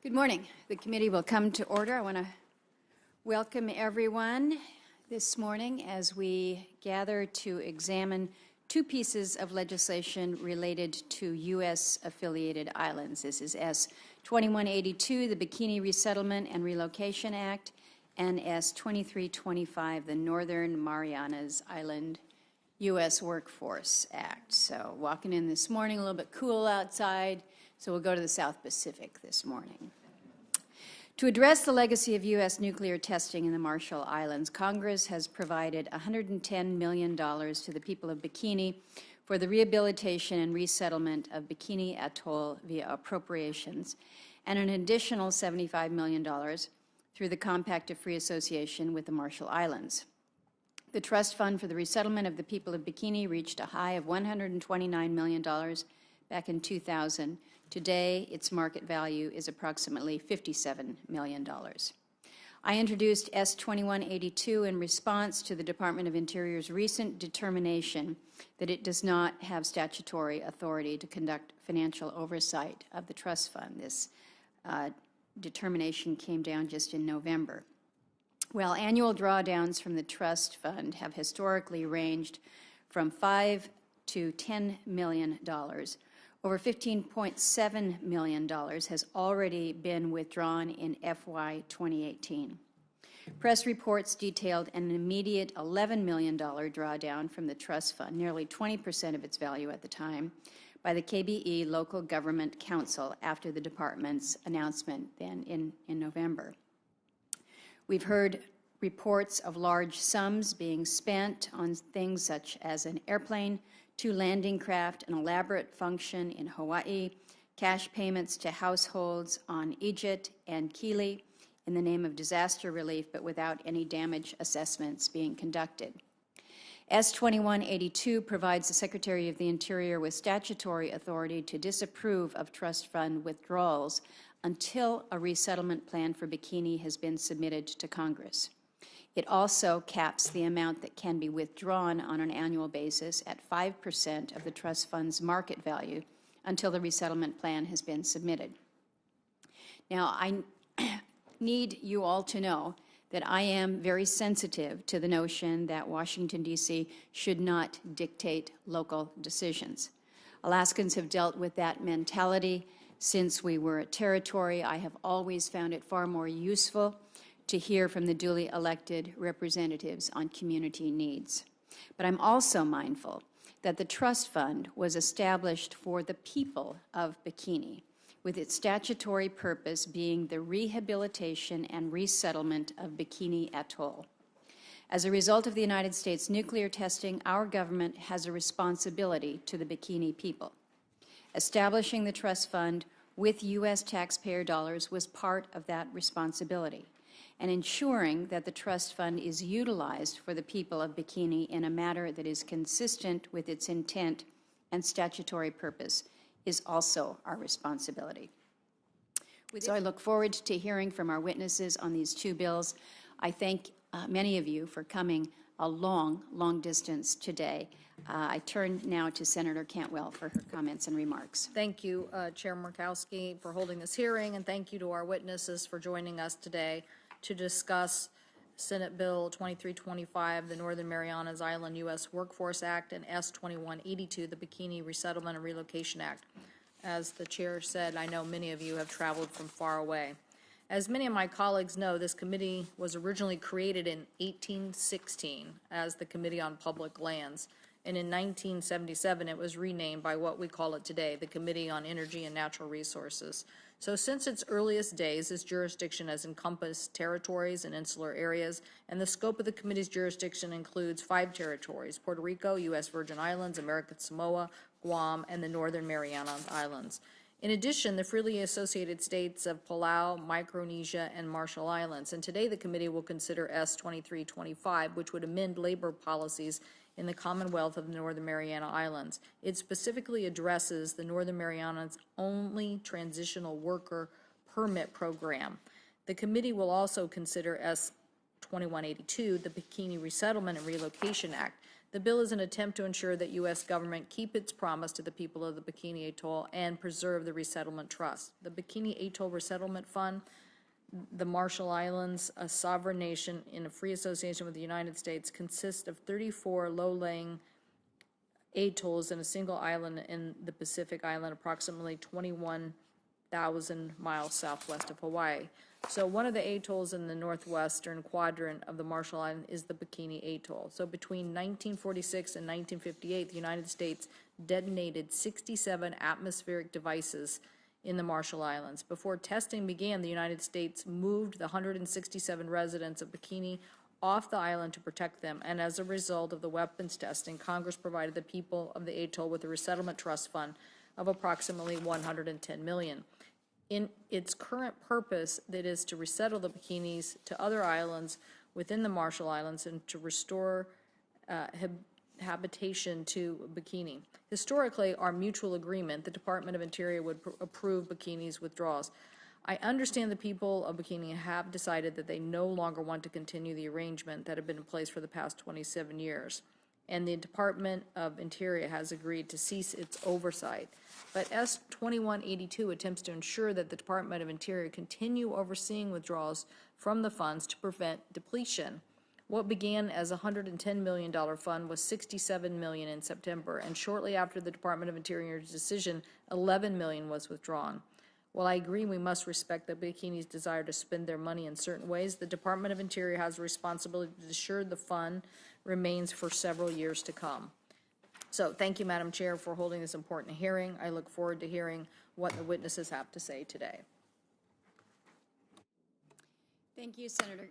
Good morning. The committee will come to order. I want to welcome everyone this morning as we gather to examine two pieces of legislation related to U.S. affiliated islands. This is S-2182, the Bikini Resettlement and Relocation Act, and S-2325, the Northern Marianas Island U.S. Workforce Act. So walking in this morning, a little bit cool outside, so we'll go to the South Pacific this morning. To address the legacy of U.S. nuclear testing in the Marshall Islands, Congress has provided $110 million to the people of Bikini for the rehabilitation and resettlement of Bikini Atoll via appropriations, and an additional $75 million through the Compact of Free Association with the Marshall Islands. The trust fund for the resettlement of the people of Bikini reached a high of $129 million back in 2000. Today, its market value is approximately $57 million. I introduced S-2182 in response to the Department of Interior's recent determination that it does not have statutory authority to conduct financial oversight of the trust fund. This determination came down just in November. While annual drawdowns from the trust fund have historically ranged from $5 to $10 million, over $15.7 million has already been withdrawn in FY 2018. Press reports detailed an immediate $11 million drawdown from the trust fund, nearly 20% of its value at the time, by the KBE Local Government Council after the department's announcement then in November. We've heard reports of large sums being spent on things such as an airplane, 2 landing craft, an elaborate function in Hawaii, cash payments to households on Egypt and Kili in the name of disaster relief, but without any damage assessments being conducted. S-2182 provides the Secretary of the Interior with statutory authority to disapprove of trust fund withdrawals until a resettlement plan for Bikini has been submitted to Congress. It also caps the amount that can be withdrawn on an annual basis at 5% of the trust fund's market value until the resettlement plan has been submitted. Now, I need you all to know that I am very sensitive to the notion that Washington, D.C. should not dictate local decisions. Alaskans have dealt with that mentality since we were a territory. I have always found it far more useful to hear from the duly elected representatives on community needs. But I'm also mindful that the trust fund was established for the people of Bikini, with its statutory purpose being the rehabilitation and resettlement of Bikini Atoll. As a result of the United States nuclear testing, our government has a responsibility to the Bikini people. Establishing the trust fund with U.S. taxpayer dollars was part of that responsibility, and ensuring that the trust fund is utilized for the people of Bikini in a manner that is consistent with its intent and statutory purpose is also our responsibility. So I look forward to hearing from our witnesses on these two bills. I thank many of you for coming a long distance today. I turn now to Senator Cantwell for her comments and remarks. Thank you, Chair Murkowski, for holding this hearing, and thank you to our witnesses for joining us today to discuss Senate Bill 2325, the Northern Marianas Island U.S. Workforce Act, and S-2182, the Bikini Resettlement and Relocation Act. As the Chair said, I know many of you have traveled from far away. As many of my colleagues know, this committee was originally created in 1816 as the Committee on Public Lands, and in 1977 it was renamed by what we call it today, the Committee on Energy and Natural Resources. So since its earliest days, this jurisdiction has encompassed territories and insular areas, and the scope of the committee's jurisdiction includes 5 territories: Puerto Rico, U.S. Virgin Islands, American Samoa, Guam, and the Northern Marianas Islands. In addition, the freely associated states of Palau, Micronesia, and Marshall Islands. And today the committee will consider S-2325, which would amend labor policies in the Commonwealth of the Northern Mariana Islands. It specifically addresses the Northern Marianas' only transitional worker permit program. The committee will also consider S-2182, the Bikini Resettlement and Relocation Act. The bill is an attempt to ensure that U.S. government keep its promise to the people of the Bikini Atoll and preserve the Resettlement Trust. The Bikini Atoll Resettlement Fund, the Marshall Islands, a sovereign nation in a free association with the United States, consists of 34 low-lying atolls and a single island in the Pacific Island, approximately 21,000 miles southwest of Hawaii. So one of the atolls in the northwestern quadrant of the Marshall Islands is the Bikini Atoll. So between 1946 and 1958, the United States detonated 67 atmospheric devices in the Marshall Islands. Before testing began, the United States moved the 167 residents of Bikini off the island to protect them, and as a result of the weapons testing, Congress provided the people of the atoll with a Resettlement Trust Fund of approximately $110 million. In its current purpose, that is to resettle the Bikinis to other islands within the Marshall Islands and to restore habitation to Bikini. Historically, our mutual agreement, the Department of Interior would approve Bikini's withdrawals. I understand the people of Bikini have decided that they no longer want to continue the arrangement that had been in place for the past 27 years, and the Department of Interior has agreed to cease its oversight. But S 2182 attempts to ensure that the Department of Interior continue overseeing withdrawals from the funds to prevent depletion. What began as a $110 million fund was $67 million in September, and shortly after the Department of Interior's decision, $11 million was withdrawn. While I agree we must respect the Bikini's desire to spend their money in certain ways, the Department of Interior has a responsibility to ensure the fund remains for several years to come. So thank you, Madam Chair, for holding this important hearing. I look forward to hearing what the witnesses have to say today. Thank you, Senator.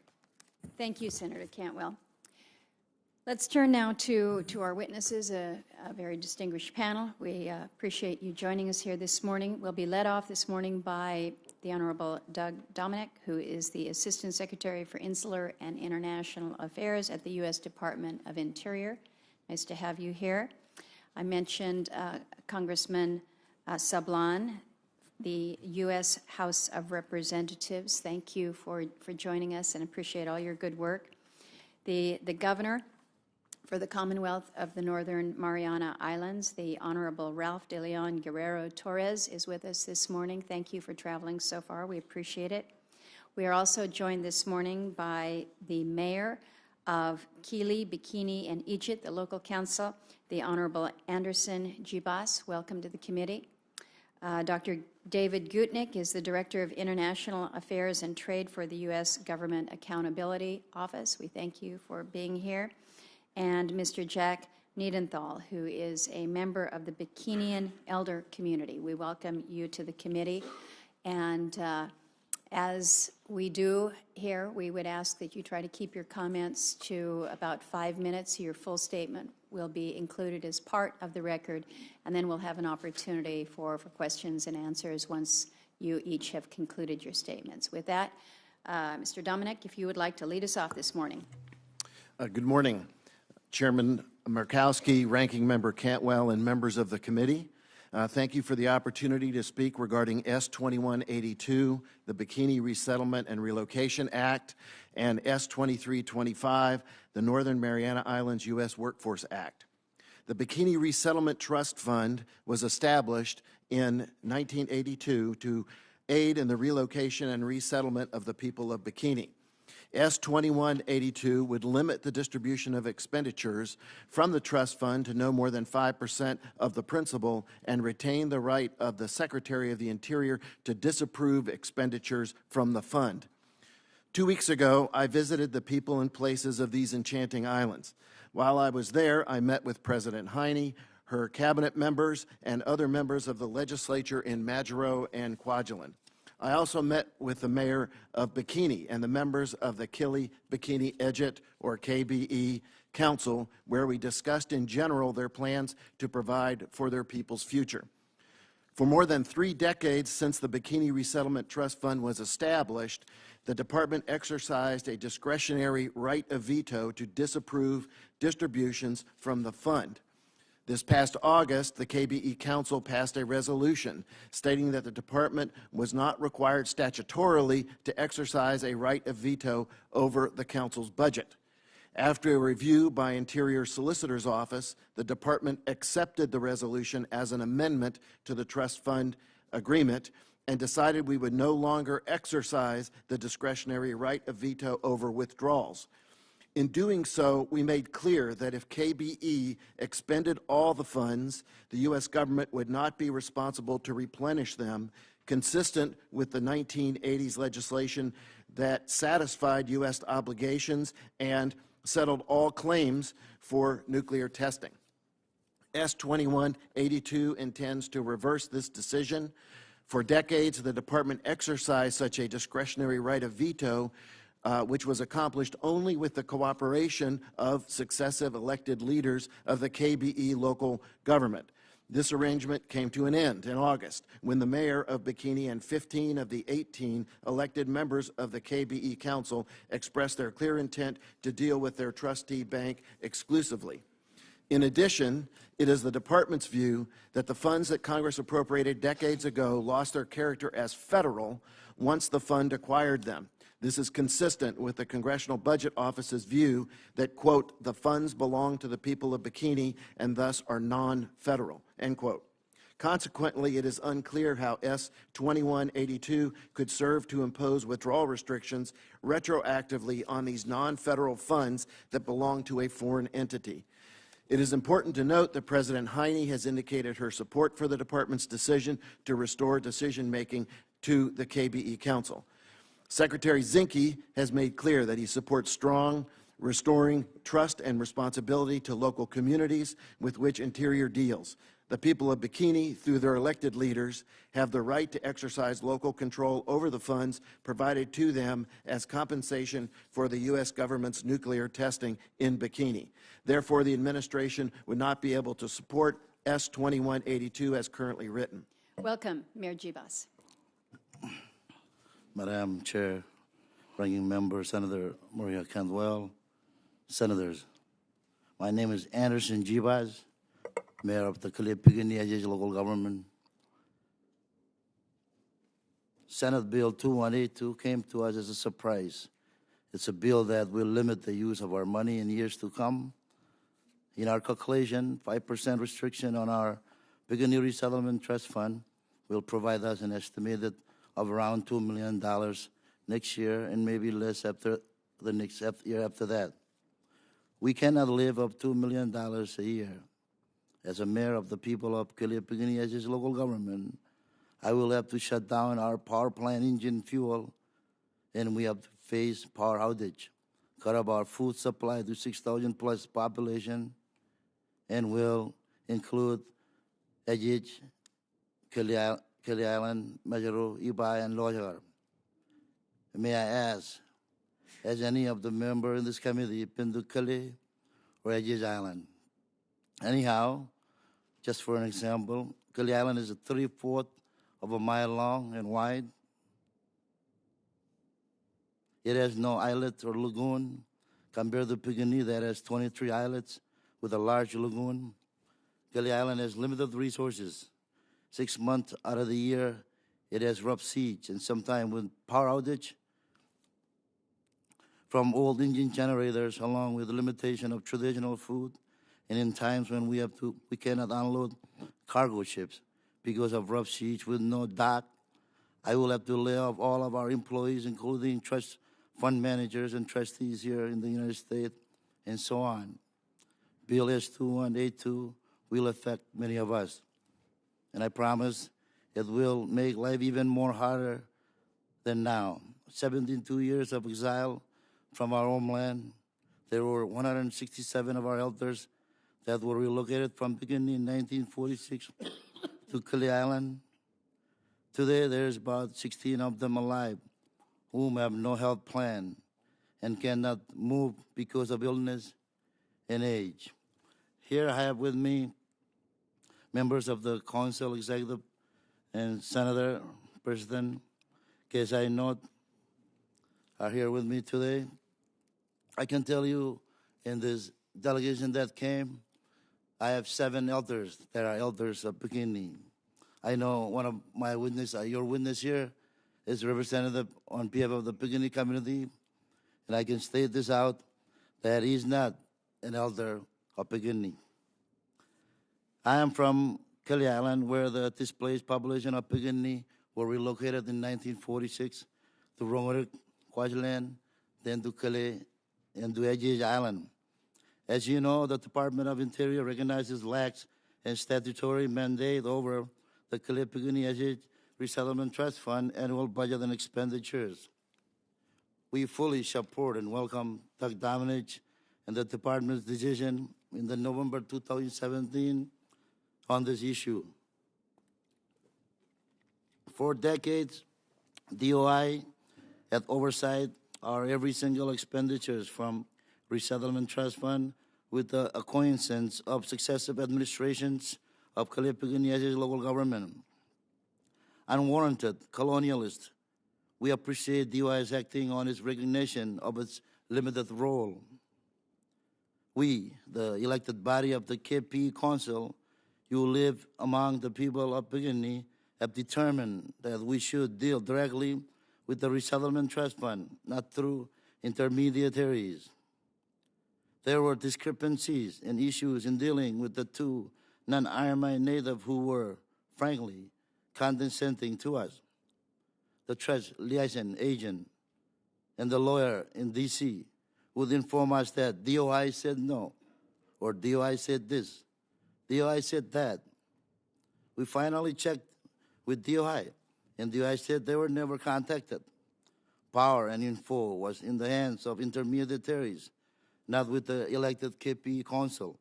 Thank you, Senator Cantwell. Let's turn now to our witnesses, a very distinguished panel. We appreciate you joining us here this morning. We'll be led off this morning by the Honorable Doug Dominick, who is the Assistant Secretary for Insular and International Affairs at the U.S. Department of Interior. Nice to have you here. I mentioned Congressman Sablan, the U.S. House of Representatives. Thank you for joining us and appreciate all your good work. The Governor for the Commonwealth of the Northern Mariana Islands, the Honorable Ralph de Leon Guerrero Torres, is with us this morning. Thank you for traveling so far. We appreciate it. We are also joined this morning by the Mayor of Kili, Bikini, and Egypt, the local council, the Honorable Anderson Jibas. Welcome to the committee. Dr. David Gutnick is the Director of International Affairs and Trade for the U.S. Government Accountability Office. We thank you for being here. And Mr. Jack Niedenthal, who is a member of the Bikinian elder community. We welcome you to the committee. And as we do here, we would ask that you try to keep your comments to about 5 minutes. Your full statement will be included as part of the record, and then we'll have an opportunity for questions and answers once you each have concluded your statements. With that, Mr. Dominick, if you would like to lead us off this morning. Good morning, Chairman Murkowski, Ranking Member Cantwell, and members of the committee. Thank you for the opportunity to speak regarding S 2182, the Bikini Resettlement and Relocation Act, and S 2325, the Northern Mariana Islands U.S. Workforce Act. The Bikini Resettlement Trust Fund was established in 1982 to aid in the relocation and resettlement of the people of Bikini. S 2182 would limit the distribution of expenditures from the trust fund to no more than 5% of the principal and retain the right of the Secretary of the Interior to disapprove expenditures from the fund. 2 weeks ago, I visited the people and places of these enchanting islands. While I was there, I met with President Heine, her cabinet members, and other members of the legislature in Majuro and Kwajalein. I also met with the mayor of Bikini and the members of the Kili Bikini Ejit, or KBE, Council, where we discussed in general their plans to provide for their people's future. For more than 3 decades since the Bikini Resettlement Trust Fund was established, the department exercised a discretionary right of veto to disapprove distributions from the fund. This past August, the KBE Council passed a resolution stating that the department was not required statutorily to exercise a right of veto over the Council's budget. After a review by Interior Solicitor's Office, the Department accepted the resolution as an amendment to the trust fund agreement and decided we would no longer exercise the discretionary right of veto over withdrawals. In doing so, we made clear that if KBE expended all the funds, the U.S. government would not be responsible to replenish them, consistent with the 1980s legislation that satisfied U.S. obligations and settled all claims for nuclear testing. S-2182 intends to reverse this decision. For decades, the Department exercised such a discretionary right of veto, which was accomplished only with the cooperation of successive elected leaders of the KBE local government. This arrangement came to an end in August when the mayor of Bikini and 15 of the 18 elected members of the KBE Council expressed their clear intent to deal with their trustee bank exclusively. In addition, it is the Department's view that the funds that Congress appropriated decades ago lost their character as federal once the fund acquired them. This is consistent with the Congressional Budget Office's view that, quote, the funds belong to the people of Bikini and thus are non-federal, end quote. Consequently, it is unclear how S-2182 could serve to impose withdrawal restrictions retroactively on these non-federal funds that belong to a foreign entity. It is important to note that President Heine has indicated her support for the Department's decision to restore decision-making to the KBE Council. Secretary Zinke has made clear that he supports strong, restoring trust and responsibility to local communities with which Interior deals. The people of Bikini, through their elected leaders, have the right to exercise local control over the funds provided to them as compensation for the U.S. government's nuclear testing in Bikini. Therefore, the administration would not be able to support S-2182 as currently written. Welcome, Mayor Jibas. Madam Chair, Ranking Member, Senator Maria Cantwell, Senators, my name is Anderson Jibas, Mayor of the Bikini Atoll local government. Senate Bill 2182 came to us as a surprise. It's a bill that will limit the use of our money in years to come. In our calculation, 5% restriction on our Bikini Resettlement Trust Fund will provide us an estimated of around $2 million next year and maybe less after the next year after that. We cannot live up $2 million a year. As a mayor of the people of Bikini Atoll local government, I will have to shut down our power plant engine fuel, and we have to face power outage, cut off our food supply to 6,000 plus population, and will include Ajij, Kelly Island, Majuro, Ibai, and Lojar. May I ask, has any of the members in this committee been to Kelly or Ajij Island? Anyhow, just for an example, Kelly Island is 3/4 of a mile long and wide. It has no islet or lagoon compared to Bikini that has 23 islets with a large lagoon. Kelly Island has limited resources. 6 months out of the year, it has rough seas, and sometimes with power outage from old engine generators, along with the limitation of traditional food, and in times when we cannot unload cargo ships because of rough seas with no dock. I will have to lay off all of our employees, including trust fund managers and trustees here in the United States, and so on. Bill S-2182 will affect many of us. And I promise it will make life even more harder than now. 72 years of exile from our homeland. There were 167 of our elders that were relocated from Bikini in 1946 to Kelly Island. Today, there's about 16 of them alive whom have no health plan and cannot move because of illness and age. Here I have with me members of the Council, Executive, and Senator, President, case I note, are here with me today. I can tell you in this delegation that came, I have 7 elders that are elders of Bikini. I know one of my witnesses, your witness here, is representative on behalf of the Bikini community, and I can state this out, that he is not an elder of Bikini. I am from Kelly Island, where the displaced population of Bikini were relocated in 1946 to Rongorik, Kwajalein, then to Kelly and to Edgeage Island. As you know, the Department of Interior recognizes lax and statutory mandate over the Kelly Bikini Edgeage Resettlement Trust Fund annual budget and expenditures. We fully support and welcome Doug Dominich and the Department's decision in the November 2017 on this issue. For decades, DOI had oversight our every single expenditures from Resettlement Trust Fund with the acquiescence of successive administrations of Kelly Bikini Edgeage local government. Unwarranted colonialist, we appreciate DOI's acting on its recognition of its limited role. We, the elected body of the KP Council, you live among the people of Bikini, have determined that we should deal directly with the Resettlement Trust Fund, not through intermediaries. There were discrepancies and issues in dealing with the two non-Ironman native who were, frankly, condescending to us. The trust liaison agent and the lawyer in D.C. would inform us that DOI said no, or DOI said this, DOI said that. We finally checked with DOI, and DOI said they were never contacted. Power and info was in the hands of intermediaries, not with the elected KP Council.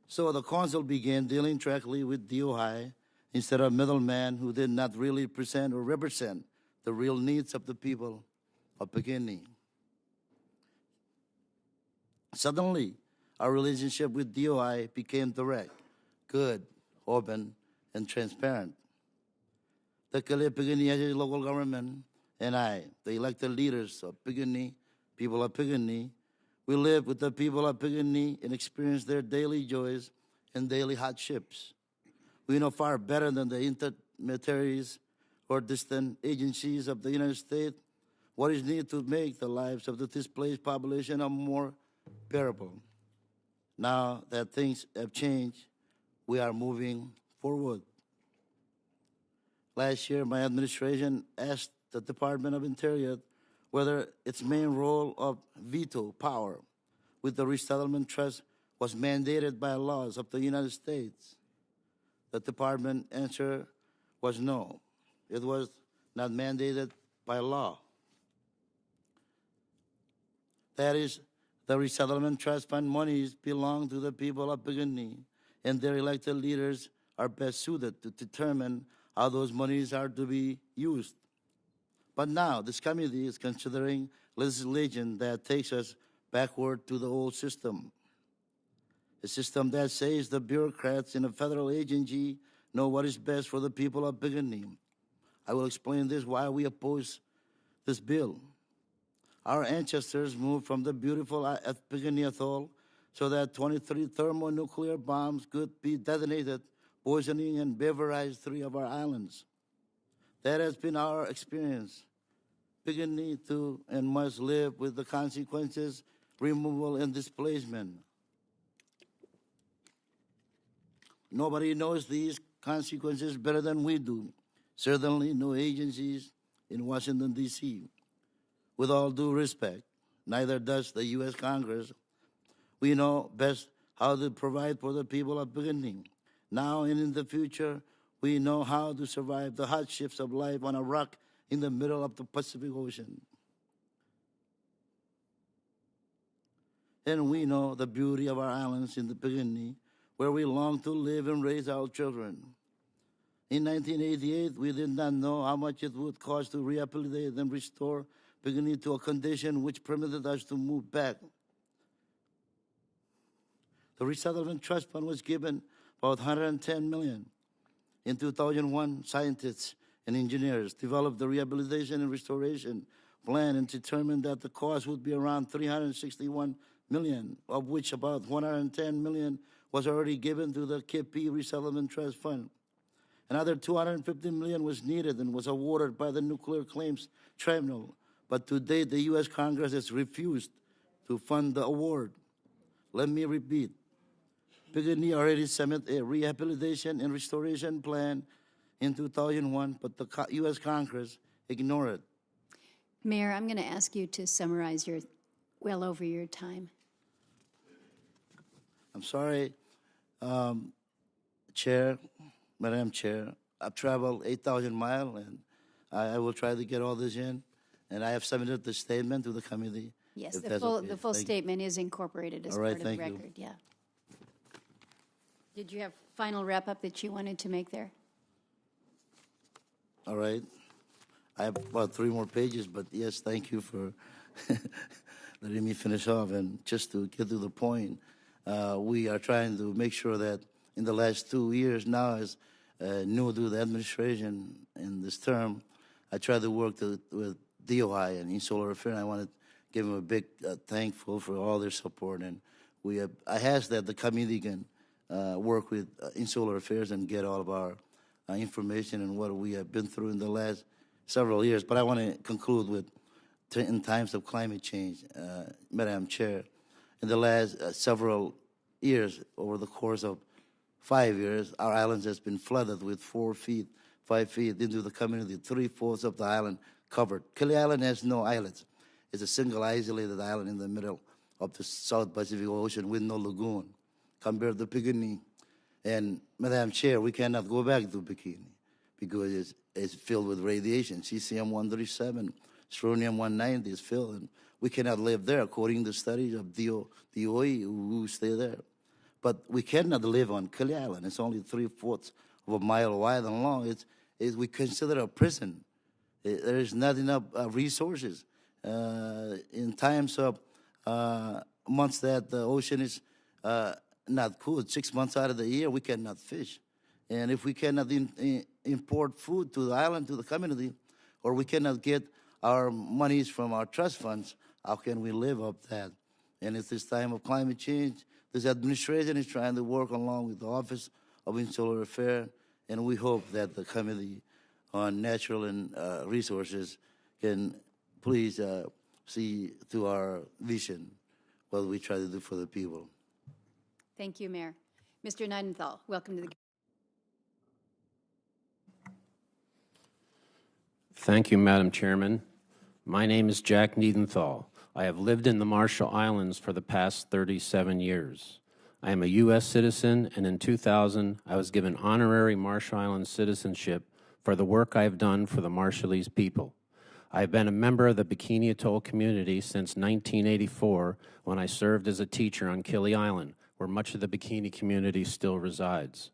So the Council began dealing directly with DOI instead of middlemen who did not really present or represent the real needs of the people of Bikini. Suddenly, our relationship with DOI became direct, good, open, and transparent. The Kelly Bikini Edgeage local government and I, the elected leaders of Bikini, people of Bikini, we live with the people of Bikini and experience their daily joys and daily hardships. We know far better than the intermediaries or distant agencies of the United States what is needed to make the lives of the displaced population more bearable. Now that things have changed, we are moving forward. Last year, my administration asked the Department of Interior whether its main role of veto power with the Resettlement Trust was mandated by laws of the United States. The department answer was no. It was not mandated by law. That is, the Resettlement Trust Fund monies belong to the people of Bikini, and their elected leaders are best suited to determine how those monies are to be used. But now, this committee is considering legislation that takes us backward to the old system. A system that says the bureaucrats in a federal agency know what is best for the people of Bikini. I will explain this why we oppose this bill. Our ancestors moved from the beautiful Bikini Atoll so that 23 thermonuclear bombs could be detonated, poisoning and vaporized 3 of our islands. That has been our experience. Bikini too and must live with the consequences, removal and displacement. Nobody knows these consequences better than we do. Certainly no agencies in Washington, D.C. With all due respect, neither does the U.S. Congress. We know best how to provide for the people of Bikini. Now and in the future, we know how to survive the hardships of life on a rock in the middle of the Pacific Ocean. And we know the beauty of our islands in the Bikini, where we long to live and raise our children. In 1988, we did not know how much it would cost to rehabilitate and restore Bikini to a condition which permitted us to move back. The Resettlement Trust Fund was given about $110 million. In 2001, scientists and engineers developed the rehabilitation and restoration plan and determined that the cost would be around $361 million, of which about $110 million was already given to the KP Resettlement Trust Fund. Another $250 million was needed and was awarded by the Nuclear Claims Tribunal, but to date the U.S. Congress has refused to fund the award. Let me repeat. Bikini already submitted a rehabilitation and restoration plan in 2001, but the U.S. Congress ignored it. Mayor, I'm going to ask you to summarize your, well over your time. I'm sorry, Chair, Madam Chair. I've traveled 8,000 miles, and I will try to get all this in. And I have submitted the statement to the committee. Yes, if the that's full, okay. the full Thank you. statement is incorporated as All right, part of the thank you. record, yeah. Did you have final wrap-up that you wanted to make there? All right. I have about 3 more pages, but yes, thank you for letting me finish off. And just to get to the point, we are trying to make sure that in the last 2 years now, as new to the administration in this term, I tried to work with DOI and Insular Affairs. I want to give them a big thankful for all their support. And I asked that the committee can work with Insular Affairs and get all of our information and what we have been through in the last several years. But I want to conclude with, in times of climate change, Madam Chair, in the last several years, over the course of 5 years, our islands has been flooded with 4 feet, 5 feet into the community, 3/4 of the island covered. Kili Island has no islets. It's a single isolated island in the middle of the South Pacific Ocean with no lagoon, compared to Bikini. And Madam Chair, we cannot go back to Bikini because it's filled with radiation. Cesium-137, strontium-190 is filled, and we cannot live there, according to studies of DOE who stay there. But we cannot live on Kili Island. It's only 3/4 of a mile wide and long. We consider a prison. There is not enough resources. In times of months that the ocean is not cool, 6 months out of the year, we cannot fish. And if we cannot import food to the island, to the community, or we cannot get our monies from our trust funds, how can we live up that? And at this time of climate change, this administration is trying to work along with the Office of Insular Affairs, and we hope that the Committee on Natural and Resources can please see to our vision what we try to do for the people. Thank you, Mayor. Mr. Nidenthal, welcome to the. Thank you, Madam Chairman. My name is Jack Niedenthal. I have lived in the Marshall Islands for the past 37 years. I am a U.S. citizen, and in 2000, I was given honorary Marshall Islands citizenship for the work I have done for the Marshallese people. I have been a member of the Bikini Atoll community since 1984, when I served as a teacher on Kili Island, where much of the Bikini community still resides.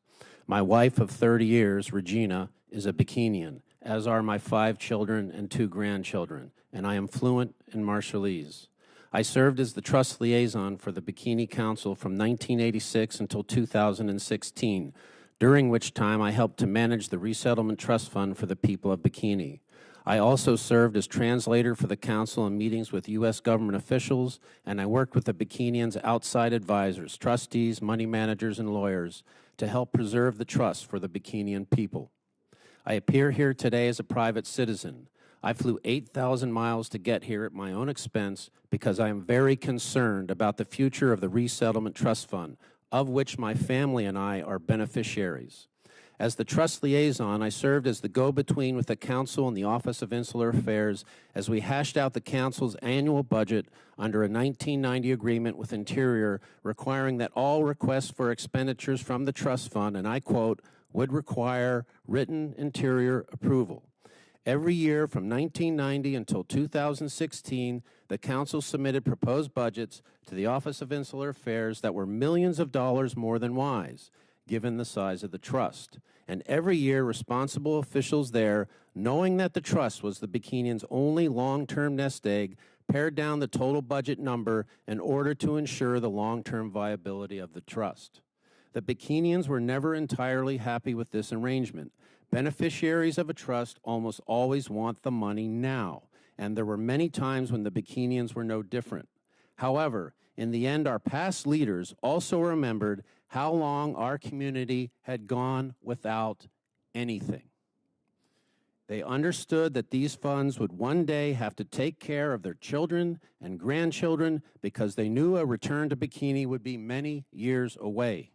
My wife of 30 years, Regina, is a Bikinian, as are my 5 children and 2 grandchildren, and I am fluent in Marshallese. I served as the trust liaison for the Bikini Council from 1986 until 2016, during which time I helped to manage the Resettlement Trust Fund for the People of Bikini. I also served as translator for the council in meetings with U.S. government officials, and I worked with the Bikinians' outside advisors, trustees, money managers, and lawyers to help preserve the trust for the Bikinian people. I appear here today as a private citizen. I flew 8,000 miles to get here at my own expense because I am very concerned about the future of the Resettlement Trust Fund, of which my family and I are beneficiaries. As the trust liaison, I served as the go-between with the Council and the Office of Insular Affairs as we hashed out the Council's annual budget under a 1990 agreement with Interior requiring that all requests for expenditures from the trust fund, and I quote, would require written Interior approval. Every year from 1990 until 2016, the Council submitted proposed budgets to the Office of Insular Affairs that were millions of dollars more than wise, given the size of the trust. And every year, responsible officials there, knowing that the trust was the Bikinians' only long-term nest egg, pared down the total budget number in order to ensure the long-term viability of the trust. The Bikinians were never entirely happy with this arrangement. Beneficiaries of a trust almost always want the money now, and there were many times when the Bikinians were no different. However, in the end, our past leaders also remembered how long our community had gone without anything. They understood that these funds would one day have to take care of their children and grandchildren because they knew a return to Bikini would be many years away.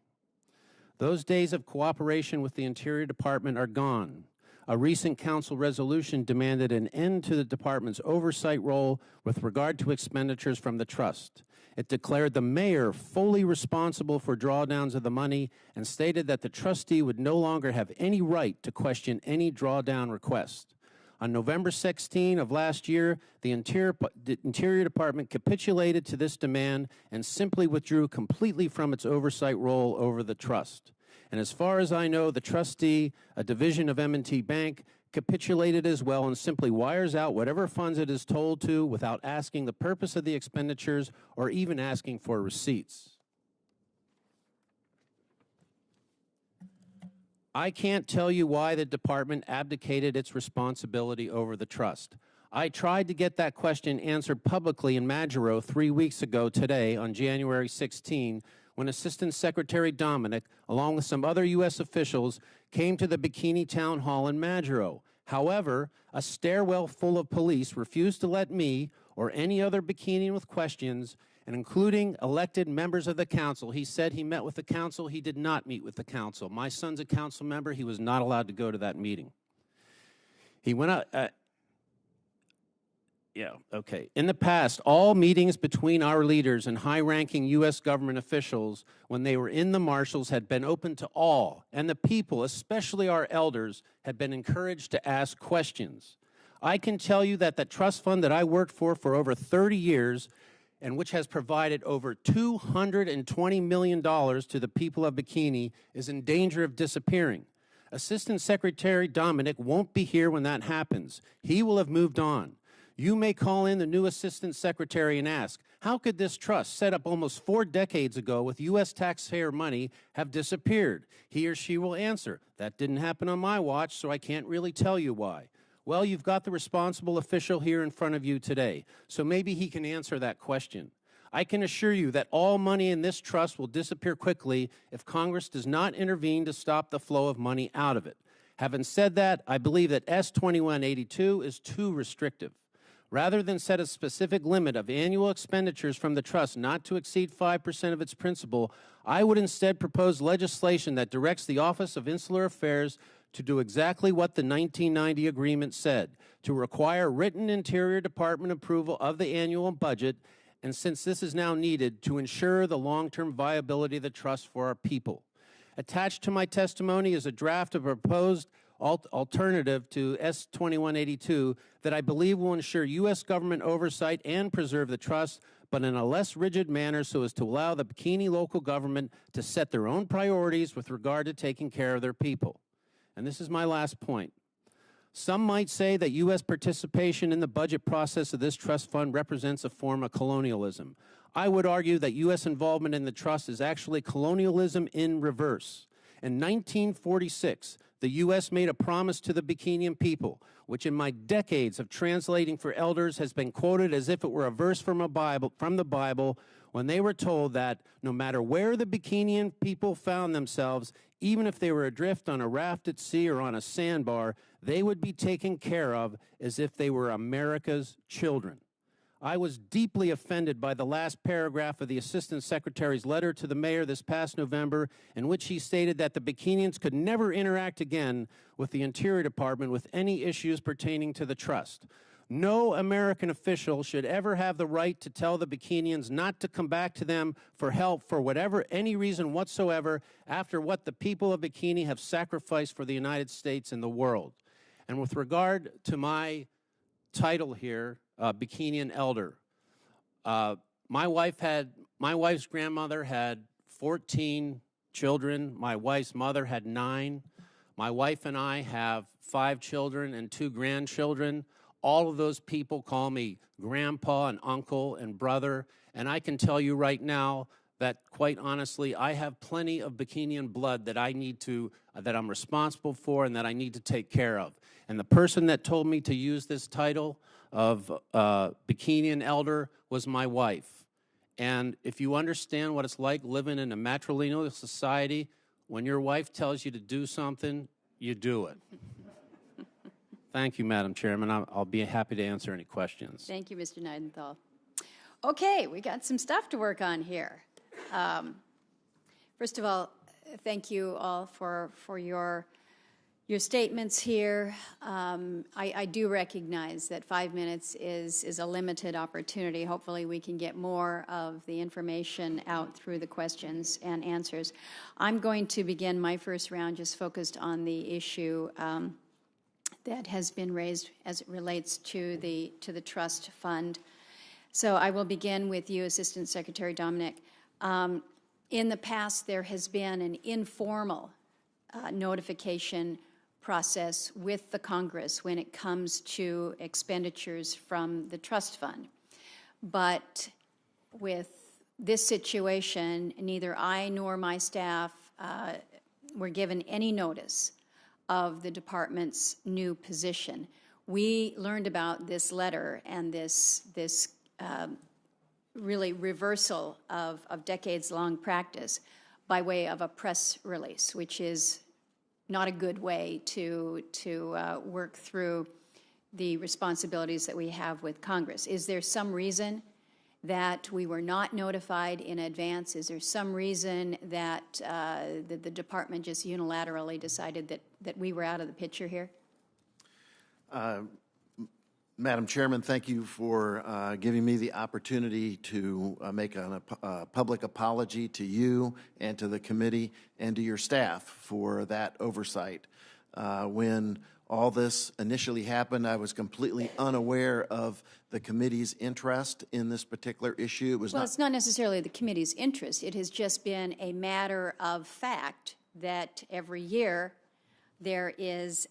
Those days of cooperation with the Interior Department are gone. A recent council resolution demanded an end to the department's oversight role with regard to expenditures from the trust. It declared the mayor fully responsible for drawdowns of the money and stated that the trustee would no longer have any right to question any drawdown request. On November 16 of last year, the Interior Department capitulated to this demand and simply withdrew completely from its oversight role over the trust. And as far as I know, the trustee, a division of M&T Bank, capitulated as well and simply wires out whatever funds it is told to without asking the purpose of the expenditures or even asking for receipts. I can't tell you why the department abdicated its responsibility over the trust. I tried to get that question answered publicly in Majuro 3 weeks ago today on January 16 when Assistant Secretary Dominic, along with some other U.S. officials, came to the Bikini Town Hall in Majuro. However, a stairwell full of police refused to let me or any other Bikinian with questions, and including elected members of the council. He said he met with the council. He did not meet with the council. My son's a council member. He was not allowed to go to that meeting. He went out. In the past, all meetings between our leaders and high-ranking U.S. government officials when they were in the marshals had been open to all, and the people, especially our elders, had been encouraged to ask questions. I can tell you that the trust fund that I worked for over 30 years and which has provided over $220 million to the people of Bikini is in danger of disappearing. Assistant Secretary Dominic won't be here when that happens. He will have moved on. You may call in the new Assistant Secretary and ask, how could this trust, set up almost 4 decades ago with U.S. taxpayer money, have disappeared? He or she will answer, that didn't happen on my watch, so I can't really tell you why. Well, you've got the responsible official here in front of you today, so maybe he can answer that question. I can assure you that all money in this trust will disappear quickly if Congress does not intervene to stop the flow of money out of it. Having said that, I believe that S-2182 is too restrictive. Rather than set a specific limit of annual expenditures from the trust not to exceed 5% of its principal, I would instead propose legislation that directs the Office of Insular Affairs to do exactly what the 1990 agreement said, to require written Interior Department approval of the annual budget, and since this is now needed, to ensure the long-term viability of the trust for our people. Attached to my testimony is a draft of a proposed alternative to S-2182 that I believe will ensure U.S. government oversight and preserve the trust, but in a less rigid manner so as to allow the Bikini local government to set their own priorities with regard to taking care of their people. And this is my last point. Some might say that U.S. participation in the budget process of this trust fund represents a form of colonialism. I would argue that U.S. involvement in the trust is actually colonialism in reverse. In 1946, the U.S. made a promise to the Bikinian people, which in my decades of translating for elders has been quoted as if it were a verse from the Bible, when they were told that no matter where the Bikinian people found themselves, even if they were adrift on a raft at sea or on a sandbar, they would be taken care of as if they were America's children. I was deeply offended by the last paragraph of the Assistant Secretary's letter to the mayor this past November, in which he stated that the Bikinians could never interact again with the Interior Department with any issues pertaining to the trust. No American official should ever have the right to tell the Bikinians not to come back to them for help for any reason whatsoever after what the people of Bikini have sacrificed for the United States and the world. And with regard to my title here, Bikinian elder. My wife's grandmother had 14 children. My wife's mother had 9. My wife and I have 5 children and 2 grandchildren. All of those people call me grandpa and uncle and brother, and I can tell you right now that, quite honestly, I have plenty of Bikinian blood that that I'm responsible for and that I need to take care of. And the person that told me to use this title of Bikinian elder was my wife. And if you understand what it's like living in a matrilineal society, when your wife tells you to do something, you do it. Thank you, Madam Chairman. I'll be happy to answer any questions. Thank you, Mr. Nidenthal. Okay, we got some stuff to work on here. First of all, thank you all for your statements here. I do recognize that 5 minutes is a limited opportunity. Hopefully we can get more of the information out through the questions and answers. I'm going to begin my first round just focused on the issue that has been raised as it relates to the trust fund. So I will begin with you, Assistant Secretary Dominic. In the past, there has been an informal notification process with the Congress when it comes to expenditures from the trust fund. But with this situation, neither I nor my staff were given any notice of the department's new position. We learned about this letter and this really reversal of decades-long practice by way of a press release, which is not a good way to work through the responsibilities that we have with Congress. Is there some reason that we were not notified in advance? Is there some reason that the department just unilaterally decided that we were out of the picture here? Madam Chairman, thank you for giving me the opportunity to make a public apology to you and to the committee and to your staff for that oversight. When all this initially happened, I was completely unaware of the committee's interest in this particular issue. Well, it's not necessarily the committee's interest. It has just been a matter of fact that every year there is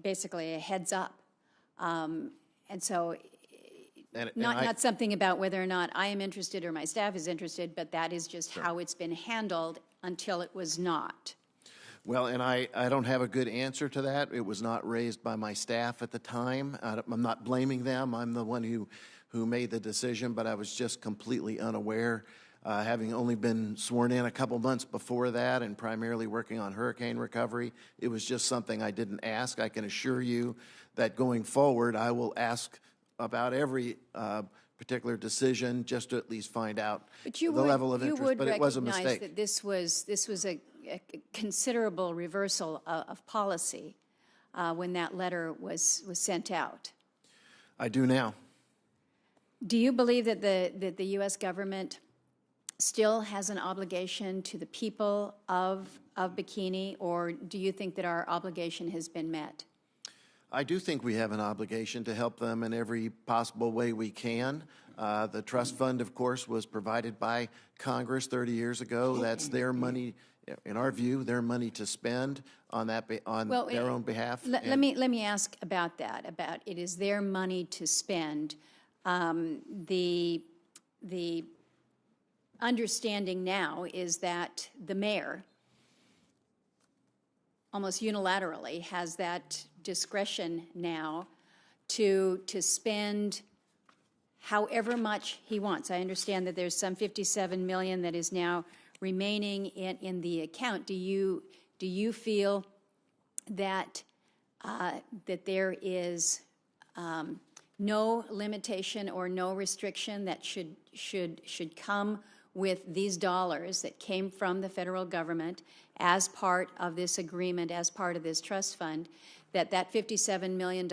basically a heads up. And so not something about whether or not I am interested or my staff is interested, but that is just how it's been handled until it was not. Well, and I don't have a good answer to that. It was not raised by my staff at the time. I'm not blaming them. I'm the one who made the decision, but I was just completely unaware. Having only been sworn in a couple months before that and primarily working on hurricane recovery, it was just something I didn't ask. I can assure you that going forward, I will ask about every particular decision just to at least find out the level of interest, but it was a mistake. You would recognize that this was a considerable reversal of policy when that letter was sent out. I do now. Do you believe that the U.S. government still has an obligation to the people of Bikini, or do you think that our obligation has been met? I do think we have an obligation to help them in every possible way we can. The trust fund, of course, was provided by Congress 30 years ago. That's their money, in our view, their money to spend on that their own behalf. Let me ask about that. About it is their money to spend. The understanding now is that the mayor almost unilaterally has that discretion now to spend however much he wants. I understand that there's some $57 million that is now remaining in the account. Do you feel that that there is no limitation or no restriction that should come with these dollars that came from the federal government as part of this agreement, as part of this trust fund, that $57 million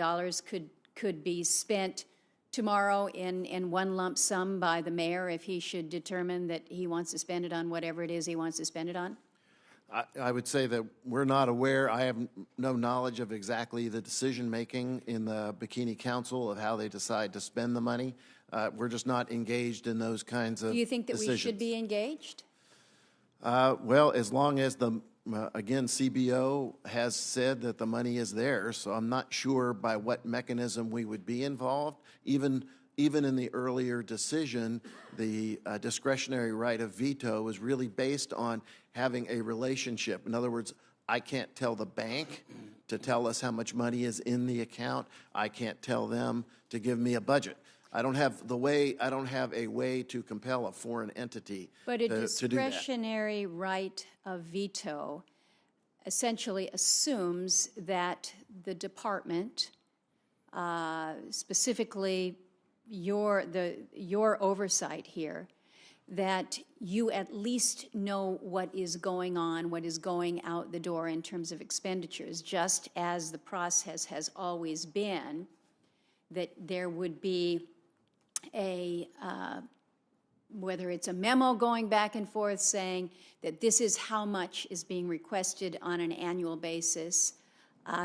could be spent tomorrow in one lump sum by the mayor if he should determine that he wants to spend it on whatever it is he wants to spend it on? I would say that we're not aware. I have no knowledge of exactly the decision-making in the Bikini Council of how they decide to spend the money. We're just not engaged in those kinds of decisions. Do you think that we should be engaged? Well, as long as again, CBO has said that the money is there, so I'm not sure by what mechanism we would be involved. Even in the earlier decision, the discretionary right of veto was really based on having a relationship. In other words, I can't tell the bank to tell us how much money is in the account. I can't tell them to give me a budget. I don't have a way to compel a foreign entity to do that. But a discretionary right of veto essentially assumes that the department specifically your oversight here, that you at least know what is going on, what is going out the door in terms of expenditures, just as the process has always been, that there would be a, whether it's a memo going back and forth saying that this is how much is being requested on an annual basis,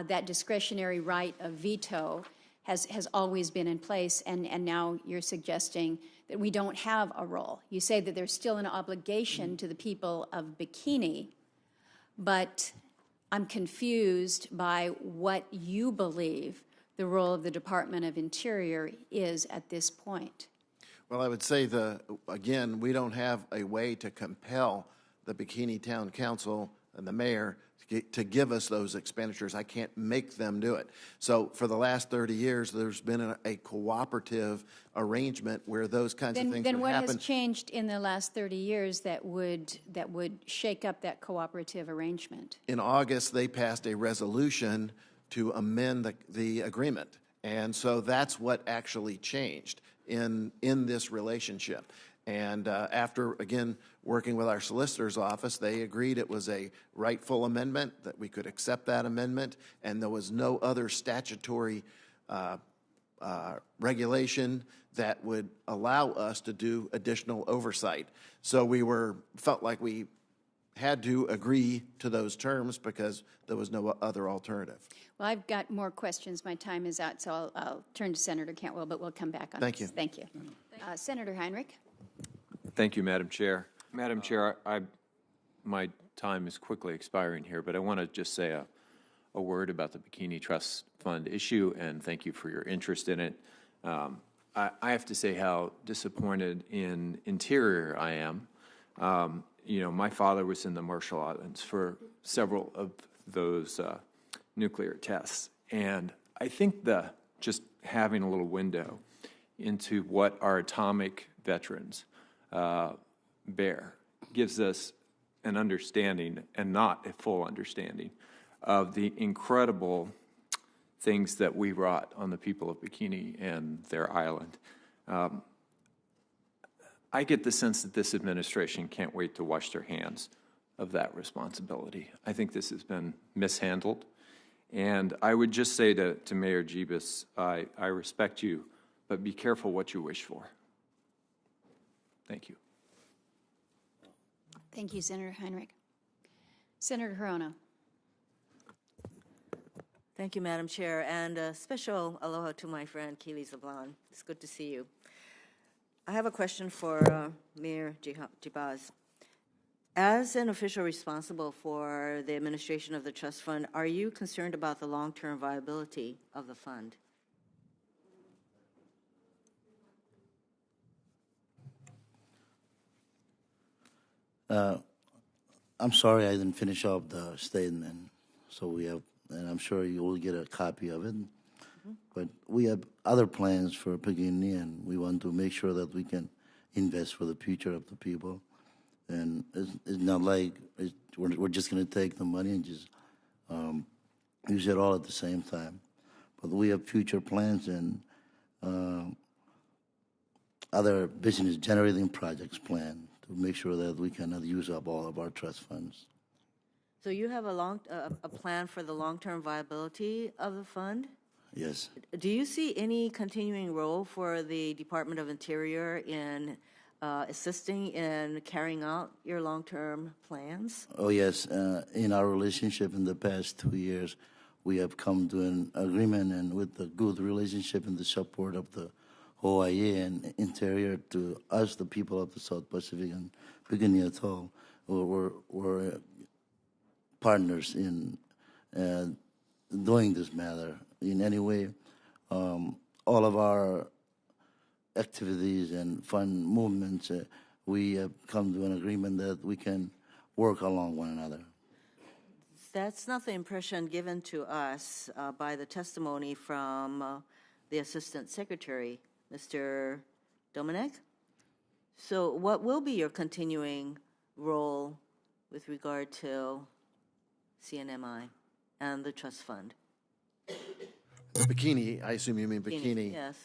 that discretionary right of veto has always been in place, and now you're suggesting that we don't have a role. You say that there's still an obligation to the people of Bikini, but I'm confused by what you believe the role of the Department of Interior is at this point. Well, I would say, again, we don't have a way to compel the Bikini Town Council and the mayor to give us those expenditures. I can't make them do it. So for the last 30 years, there's been a cooperative arrangement where those kinds of things would happen. Then what has changed in the last 30 years that would shake up that cooperative arrangement? In August, they passed a resolution to amend the agreement. And so that's what actually changed in this relationship. And after, again, working with our solicitor's office, they agreed it was a rightful amendment, that we could accept that amendment, and there was no other statutory regulation that would allow us to do additional oversight. So we felt like we had to agree to those terms because there was no other alternative. Well, I've got more questions. My time is out, so I'll turn to Senator Cantwell, but we'll come back on Thank this. you. Thank you. Senator Heinrich. Thank you, Madam Chair. Madam Chair, my time is quickly expiring here, but I want to just say a word about the Bikini Trust Fund issue, and thank you for your interest in it. I have to say how disappointed in Interior I am. You know, my father was in the Marshall Islands for several of those nuclear tests, and I think just having a little window into what our atomic veterans bear gives us an understanding, and not a full understanding, of the incredible things that we wrought on the people of Bikini and their island. I get the sense that this administration can't wait to wash their hands of that responsibility. I think this has been mishandled. And I would just say to Mayor Jebus, I respect you, but be careful what you wish for. Thank you. Thank you, Senator Heinrich. Senator Hirono. Thank you, Madam Chair, and a special aloha to my friend Keely Zablan. It's good to see you. I have a question for Mayor Jebaz. As an official responsible for the administration of the trust fund, are you concerned about the long-term viability of the fund? I'm sorry I didn't finish up the statement, so we have, and I'm sure you will get a copy of it. But we have other plans for Bikini, and we want to make sure that we can invest for the future of the people. And it's not like we're just going to take the money and just use it all at the same time. But we have future plans and other business-generating projects planned to make sure that we cannot use up all of our trust funds. So you have a plan for the long-term viability of the fund? Yes. Do you see any continuing role for the Department of Interior in assisting in carrying out your long-term plans? Oh, yes. In our relationship in the past 2 years, we have come to an agreement, and with the good relationship and the support of the Hawaii and Interior to us, the people of the South Pacific and Bikini Atoll, we're partners in doing this matter. In any way, all of our activities and fund movements, we have come to an agreement that we can work along one another. That's not the impression given to us by the testimony from the Assistant Secretary, Mr. Dominic. So what will be your continuing role with regard to CNMI and the trust fund? Bikini, I assume you mean Bikini. Yes.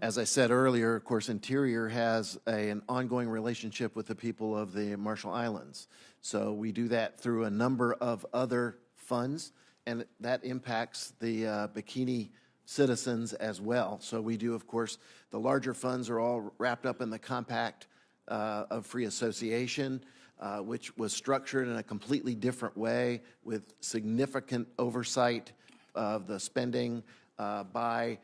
As I said earlier, of course, Interior has an ongoing relationship with the people of the Marshall Islands. So we do that through a number of other funds, and that impacts the Bikini citizens as well. So we do, of course, the larger funds are all wrapped up in the Compact of Free Association, which was structured in a completely different way with significant oversight of the spending by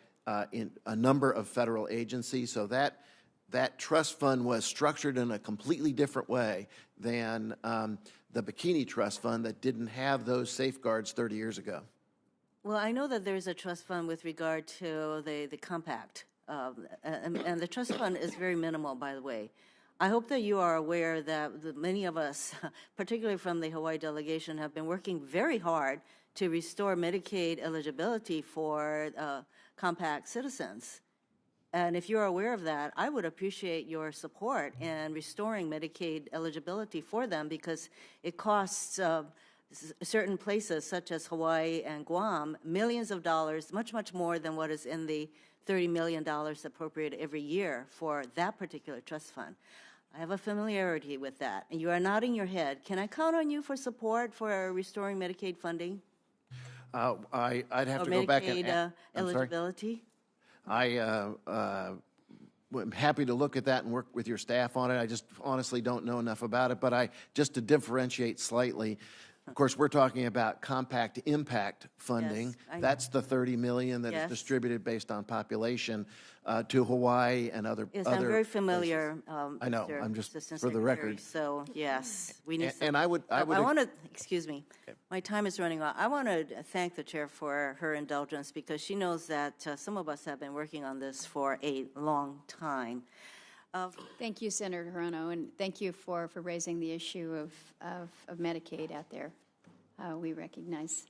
in a number of federal agencies. So that trust fund was structured in a completely different way than the Bikini Trust Fund that didn't have those safeguards 30 years ago. Well, I know that there's a trust fund with regard to the compact, and the trust fund is very minimal, by the way. I hope that you are aware that many of us, particularly from the Hawaii delegation, have been working very hard to restore Medicaid eligibility for compact citizens. And if you're aware of that, I would appreciate your support in restoring Medicaid eligibility for them, because it costs certain places such as Hawaii and Guam millions of dollars, much, much more than what is in the $30 million appropriated every year for that particular trust fund. I have a familiarity with that, and you are nodding your head. Can I count on you for support for restoring Medicaid funding? I'd have Or to go back and Medicaid I'm sorry? eligibility? I'm happy to look at that and work with your staff on it. I just honestly don't know enough about it, but just to differentiate slightly, of course, we're talking about compact impact funding. Yes, I know. That's the $30 million that is Yes. distributed based on population to Hawaii and other Yes, other I'm very places. familiar. I know, Mr. I'm just Assistant for the Secretary. record. So, yes, we need And I would I want to, excuse me, my time is running out. I want to thank the chair for her indulgence, because she knows that some of us have been working on this for a long time. Thank you, Senator Hirono, and thank you for raising the issue of Medicaid out there. We recognize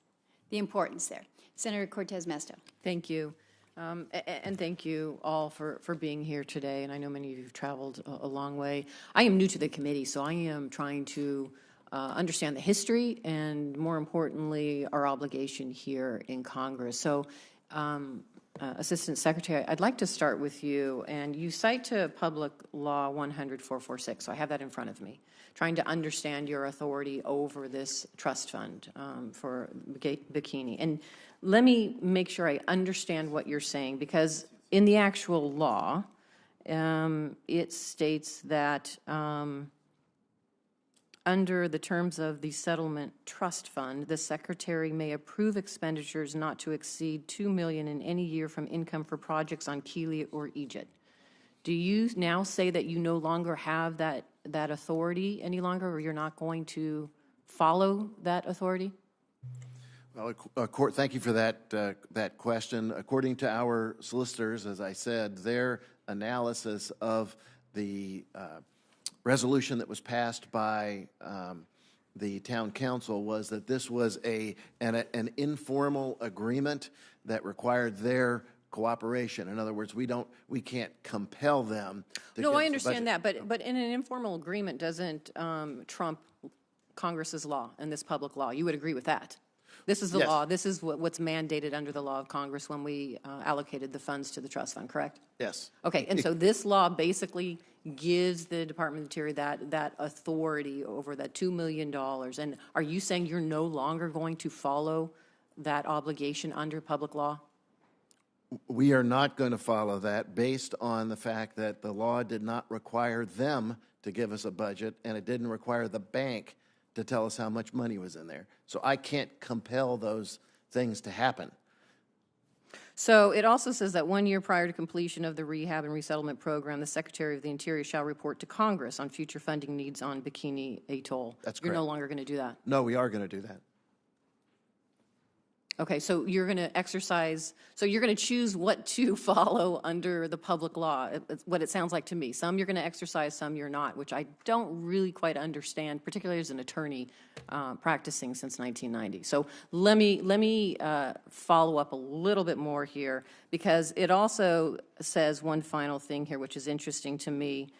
the importance there. Senator Cortez Masto. Thank you. And thank you all for being here today. And I know many of you have traveled a long way. I am new to the committee, so I am trying to understand the history and, more importantly, our obligation here in Congress. So, Assistant Secretary, I'd like to start with you. And you cite to Public Law 100-446, so I have that in front of me, trying to understand your authority over this trust fund for Bikini. And let me make sure I understand what you're saying, because in the actual law, it states that under the terms of the Settlement Trust Fund, the Secretary may approve expenditures not to exceed $2 million in any year from income for projects on Kili or Egypt. Do you now say that you no longer have that authority any longer, or you're not going to follow that authority? Well, thank you for that question. According to our solicitors, as I said, their analysis of the resolution that was passed by the town council was that this was an informal agreement that required their cooperation. In other words, we can't compel them to No, give I us a understand budget. that, but in an informal agreement doesn't trump Congress's law and this public law. You would agree with that? This is the Yes. law. This is what's mandated under the law of Congress when we allocated the funds to the trust fund, correct? Yes. Okay, and so this law basically gives the Department of the Interior that authority over that $2 million. And are you saying you're no longer going to follow that obligation under public law? We are not going to follow that based on the fact that the law did not require them to give us a budget, and it didn't require the bank to tell us how much money was in there. So I can't compel those things to happen. So it also says that 1 year prior to completion of the rehab and resettlement program, the Secretary of the Interior shall report to Congress on future funding needs on Bikini Atoll. That's You're no correct. longer going to do that? No, we are going to do that. Okay, so you're going to exercise, so you're going to choose what to follow under the public law. It's what it sounds like to me. Some you're going to exercise, some you're not, which I don't really quite understand, particularly as an attorney practicing since 1990. So let me follow up a little bit more here, because it also says one final thing here, which is interesting to me.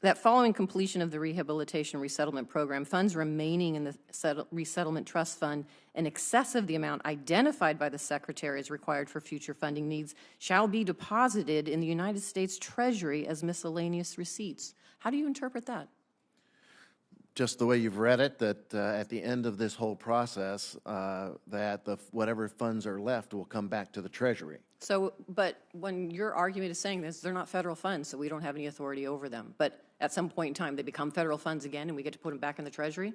that following completion of the Rehabilitation Resettlement Program, funds remaining in the Resettlement Trust Fund in excess of the amount identified by the Secretary as required for future funding needs shall be deposited in the United States Treasury as miscellaneous receipts. How do you interpret that? Just the way you've read it, that at the end of this whole process, that whatever funds are left will come back to the Treasury. So, but when your argument is saying this, they're not federal funds, so we don't have any authority over them. But at some point in time, they become federal funds again, and we get to put them back in the Treasury?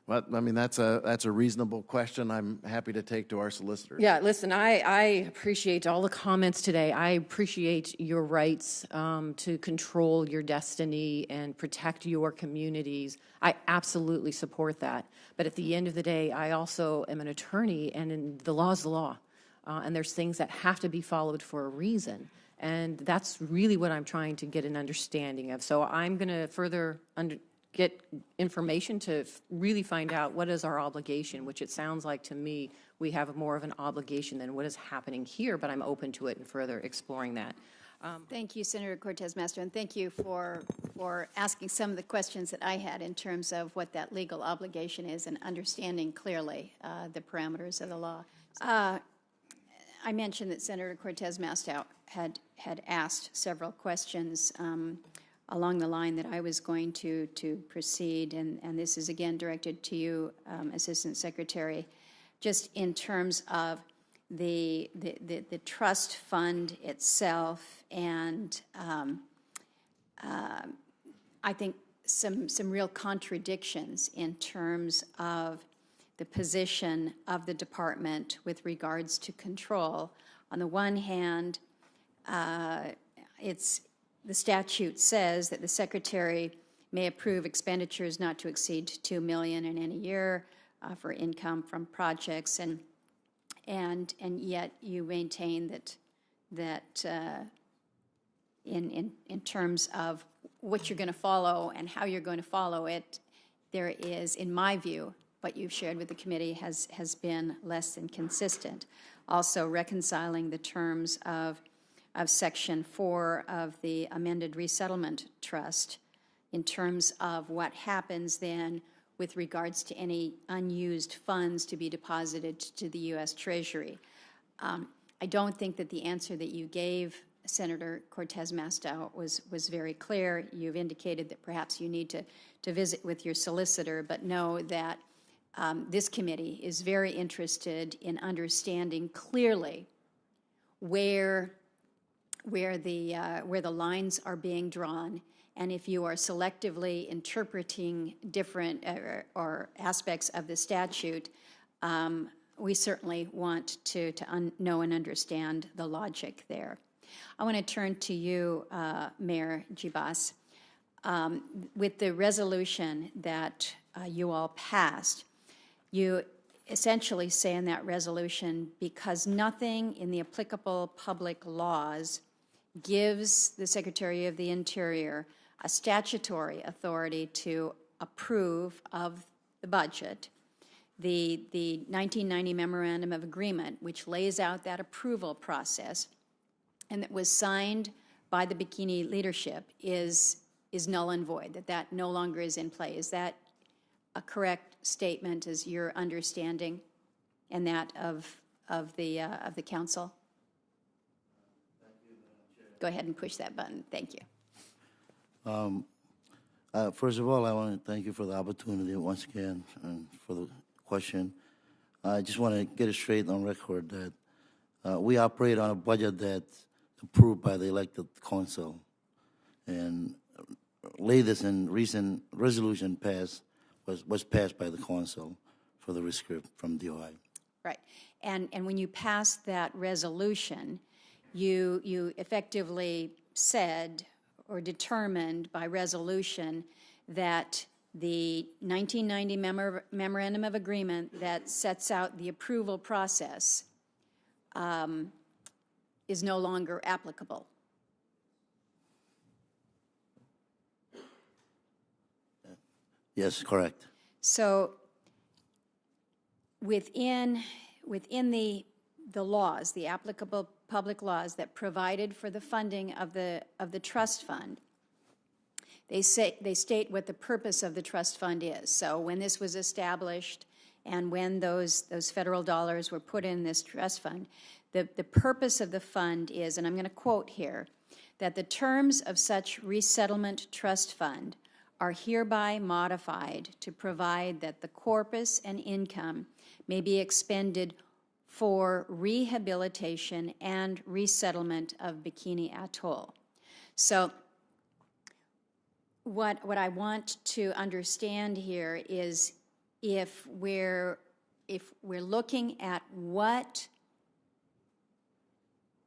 Well, I mean, that's a reasonable question. I'm happy to take to our solicitors. Yeah, listen, I appreciate all the comments today. I appreciate your rights to control your destiny and protect your communities. I absolutely support that. But at the end of the day, I also am an attorney, and the law is the law. And there's things that have to be followed for a reason. And that's really what I'm trying to get an understanding of. So I'm going to further get information to really find out what is our obligation, which it sounds like to me we have more of an obligation than what is happening here, but I'm open to it and further exploring that. Thank you, Senator Cortez Masto, and thank you for asking some of the questions that I had in terms of what that legal obligation is and understanding clearly the parameters of the law. I mentioned that Senator Cortez Masto had asked several questions along the line that I was going to proceed, and this is again directed to you, Assistant Secretary, just in terms of the trust fund itself, and I think some real contradictions in terms of the position of the department with regards to control. On the one hand, the statute says that the Secretary may approve expenditures not to exceed $2 million in any year for income from projects, and yet you maintain that in terms of what you're going to follow and how you're going to follow it, there is, in my view, what you've shared with the committee has been less than consistent. Also reconciling the terms of Section 4 of the amended Resettlement Trust in terms of what happens then with regards to any unused funds to be deposited to the U.S. Treasury. I don't think that the answer that you gave, Senator Cortez Masto, was very clear. You've indicated that perhaps you need to visit with your solicitor, but know that this committee is very interested in understanding clearly where the lines are being drawn, and if you are selectively interpreting different or aspects of the statute, we certainly want to know and understand the logic there. I want to turn to you, Mayor Jibas. With the resolution that you all passed, you essentially say in that resolution, because nothing in the applicable public laws gives the Secretary of the Interior a statutory authority to approve of the budget, the 1990 Memorandum of Agreement, which lays out that approval process, and that was signed by the Bikini leadership, is null and void, that no longer is in play. Is that a correct statement as your understanding and that of the council? Go ahead and push that button. Thank you. First of all, I want to thank you for the opportunity once again and for the question. I just want to get it straight on record that we operate on a budget that's approved by the elected council, and latest and recent resolution was passed by the council for the rescript from DOI. Right. And when you passed that resolution, you effectively said or determined by resolution that the 1990 Memorandum of Agreement that sets out the approval process is no longer applicable. Yes, correct. So within the laws, the applicable public laws that provided for the funding of the trust fund, they state what the purpose of the trust fund is. So when this was established and when those federal dollars were put in this trust fund, the purpose of the fund is, and I'm going to quote here, that the terms of such resettlement trust fund are hereby modified to provide that the corpus and income may be expended for rehabilitation and resettlement of Bikini Atoll. So what I want to understand here is if we're looking at what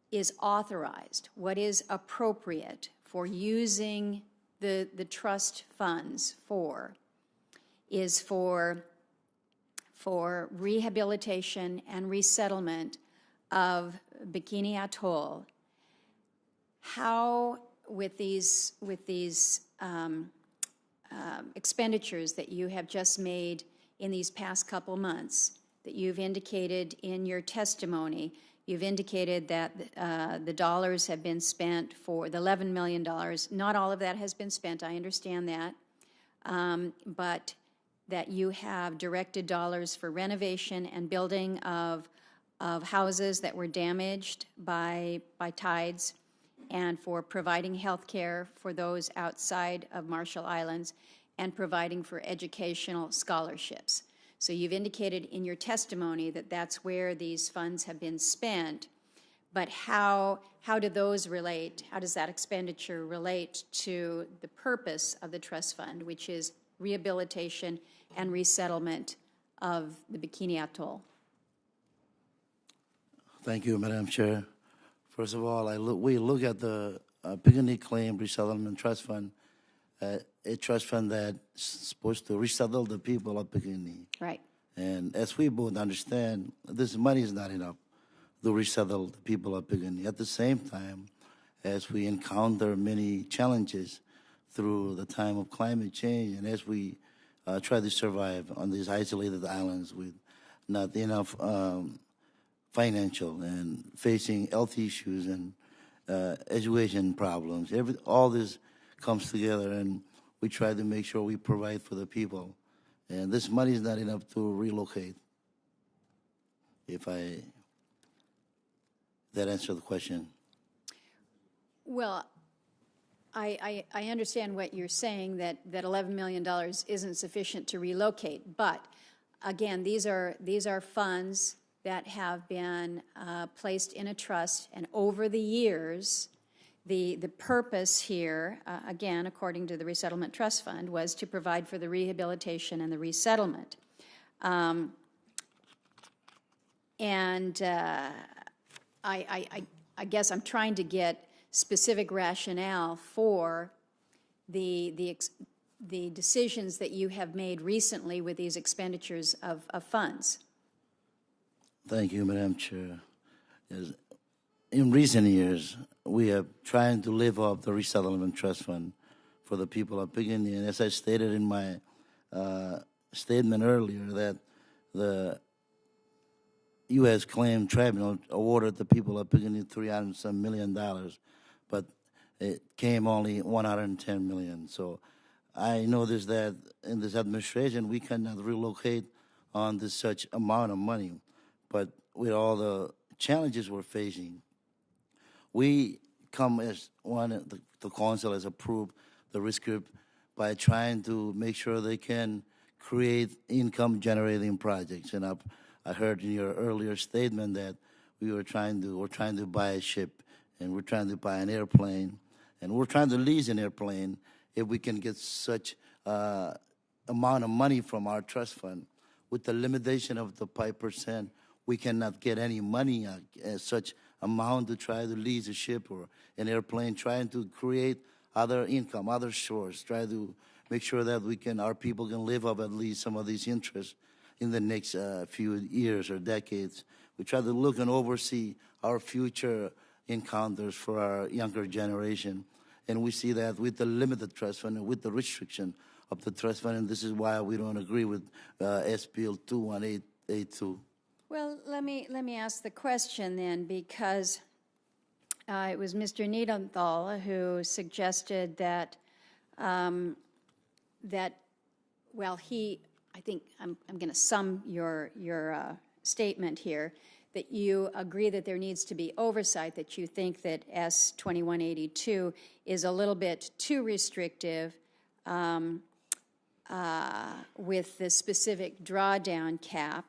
is authorized, what is appropriate for using the trust funds is for rehabilitation and resettlement of Bikini Atoll. How, with these expenditures that you have just made in these past couple months, that you've indicated in your testimony, you've indicated that the dollars have been spent for the $11 million. Not all of that has been spent, I understand that, but that you have directed dollars for renovation and building of houses that were damaged by tides, and for providing health care for those outside of Marshall Islands, and providing for educational scholarships. So you've indicated in your testimony that that's where these funds have been spent, but how do those relate, how does that expenditure relate to the purpose of the trust fund, which is rehabilitation and resettlement of the Bikini Atoll? Thank you, Madam Chair. First of all, we look at the Bikini Claim Resettlement Trust Fund, a trust fund that's supposed to resettle the people of Bikini. Right. And as we both understand, this money is not enough to resettle the people of Bikini. At the same time, as we encounter many challenges through the time of climate change, and as we try to survive on these isolated islands with not enough financial and facing health issues and education problems, all this comes together, and we try to make sure we provide for the people. And this money is not enough to relocate. That answer the question. Well, I understand what you're saying, that $11 million isn't sufficient to relocate, but again, these are funds that have been placed in a trust, and over the years, the purpose here, again, according to the Resettlement Trust Fund, was to provide for the rehabilitation and the resettlement. I guess I'm trying to get specific rationale for the decisions that you have made recently with these expenditures of funds. Thank you, Madam Chair. In recent years, we have trying to live up the Resettlement Trust Fund for the people of Bikini. And as I stated in my statement earlier, that the U.S. Claim Tribunal awarded the people of Bikini $300 million, but it came only $110 million. So I noticed that in this administration, we cannot relocate on this such amount of money. But with all the challenges we're facing, we come as one, the council has approved the risk group by trying to make sure they can create income-generating projects. And I heard in your earlier statement that we're trying to buy a ship, and we're trying to buy an airplane, and we're trying to lease an airplane if we can get such amount of money from our trust fund. With the limitation of the 5%, we cannot get any money such amount to try to lease a ship or an airplane, trying to create other income, other source, try to make sure that our people can live up at least some of these interests in the next few years or decades. We try to look and oversee our future encounters for our younger generation. And we see that with the limited trust fund and with the restriction of the trust fund, and this is why we don't agree with SB 21882. Well, let me ask the question then, because it was Mr. Niedenthal who suggested that that, well, I think I'm going to sum your statement here, that you agree that there needs to be oversight, that you think that S 2182 is a little bit too restrictive with the specific drawdown cap.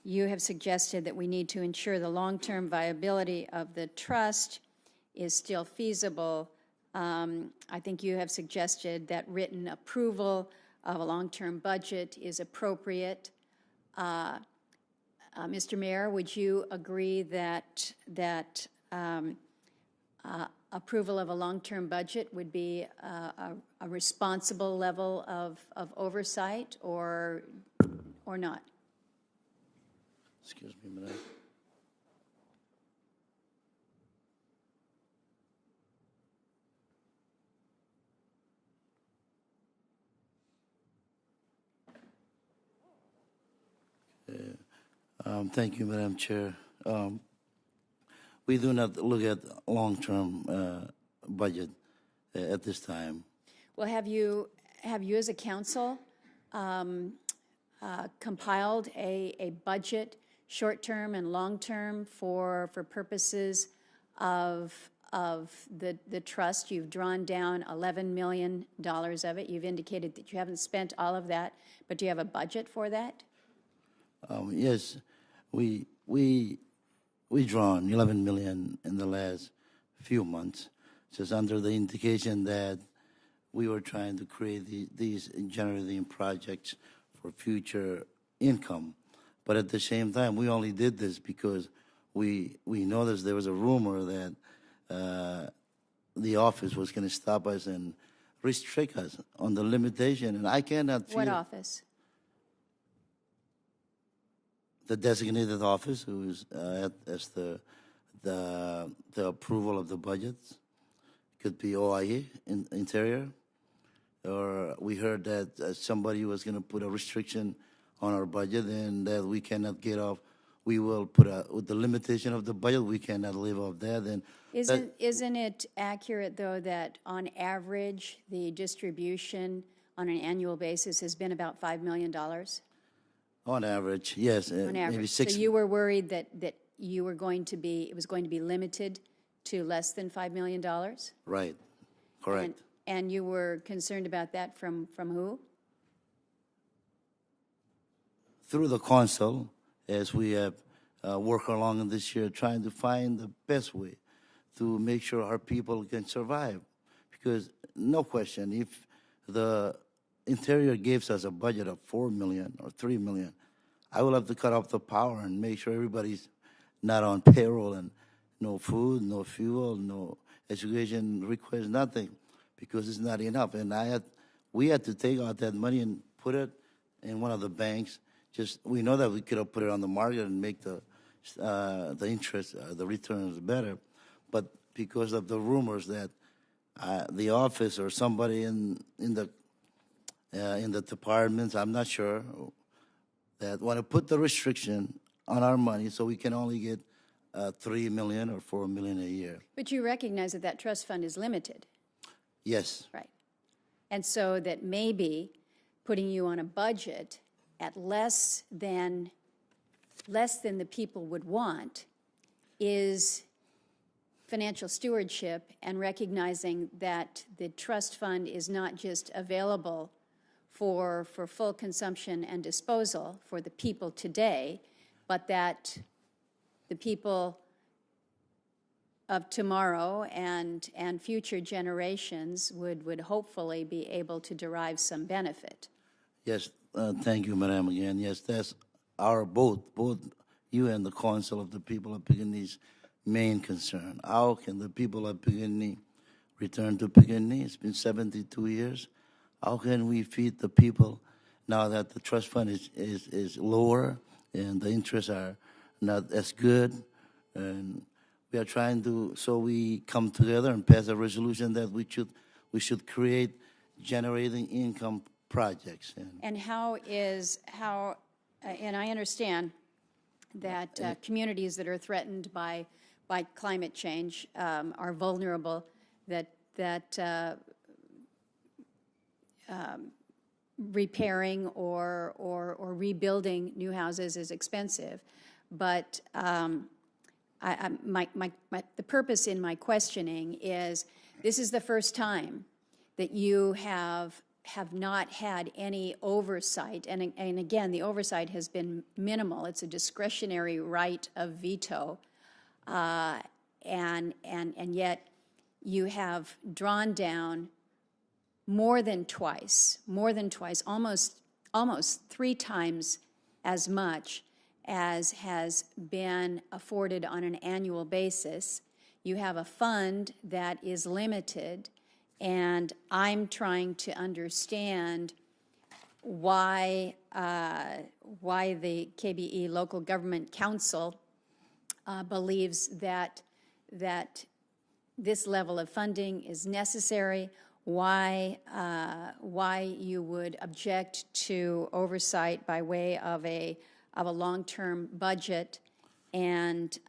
You have suggested that we need to ensure the long-term viability of the trust is still feasible. I think you have suggested that written approval of a long-term budget is appropriate. Mr. Mayor, would you agree that approval of a long-term budget would be a responsible level of oversight, or not? Excuse me, madam. Thank you, Madam Chair. We do not look at long-term budget at this time. Well, have you as a council compiled a budget, short-term and long-term, for purposes of the trust? You've drawn down $11 million of it. You've indicated that you haven't spent all of that, but do you have a budget for that? Yes, we drawn 11 million in the last few months, just under the indication that we were trying to create these generating projects for future income. But at the same time, we only did this because we noticed there was a rumor that the office was going to stop us and restrict us on the limitation, and I cannot feel... What office? The designated office, who is as the approval of the budgets. Could be OIE, Interior, or we heard that somebody was going to put a restriction on our budget and that we cannot get off. We will put with the limitation of the budget, we cannot live off that. And isn't it accurate, though, that on average the distribution on an annual basis has been about $5 million? On average, yes. On average. Maybe 6. So you were worried that it was going to be limited to less than $5 million? Right, correct. And you were concerned about that from who? Through the council, as we have worked along in this year, trying to find the best way to make sure our people can survive. Because no question, if the Interior gives us a budget of $4 million or $3 million, I will have to cut off the power and make sure everybody's not on payroll, and no food, no fuel, no education request, nothing, because it's not enough. And we had to take out that money and put it in one of the banks. Just, we know that we could have put it on the market and make the interest, the returns better, but because of the rumors that the office or somebody in the departments, I'm not sure, that want to put the restriction on our money so we can only get $3 million or $4 million a year. But you recognize that trust fund is limited. Yes. Right. And so that maybe putting you on a budget at less than the people would want is financial stewardship, and recognizing that the trust fund is not just available for full consumption and disposal for the people today, but that the people of tomorrow and future generations would hopefully be able to derive some benefit. Yes, thank you, Madam, again. Yes, that's our both you and the Council of the People of Bikini's main concern. How can the people of Bikini return to Bikini? It's been 72 years. How can we feed the people now that the trust fund is lower and the interests are not as good? And we are trying to, so we come together and pass a resolution that we should create generating income projects. And and I understand that communities that are threatened by climate change are vulnerable, that repairing or rebuilding new houses is expensive. But the purpose in my questioning is this is the first time that you have not had any oversight, and again, the oversight has been minimal. It's a discretionary right of veto, and yet you have drawn down more than twice, almost 3 times as much as has been afforded on an annual basis. You have a fund that is limited, and I'm trying to understand why the KBE Local Government Council believes that this level of funding is necessary, why you would object to oversight by way of a long-term budget, and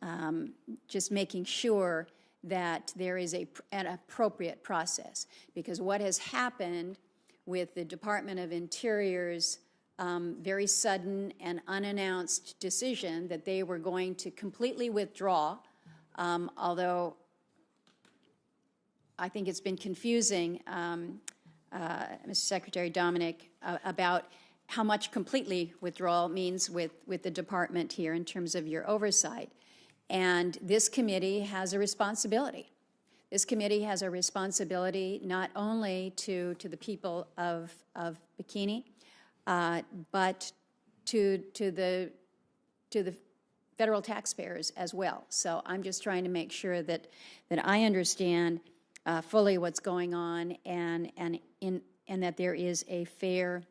just making sure that there is an appropriate process. Because what has happened with the Department of Interior's very sudden and unannounced decision that they were going to completely withdraw, although I think it's been confusing, Mr. Secretary Dominic, about how much completely withdrawal means with the department here in terms of your oversight. And this committee has a responsibility. This committee has a responsibility not only to the people of Bikini, but to the federal taxpayers as well. So I'm just trying to make sure that I understand fully what's going on, and that there is a fair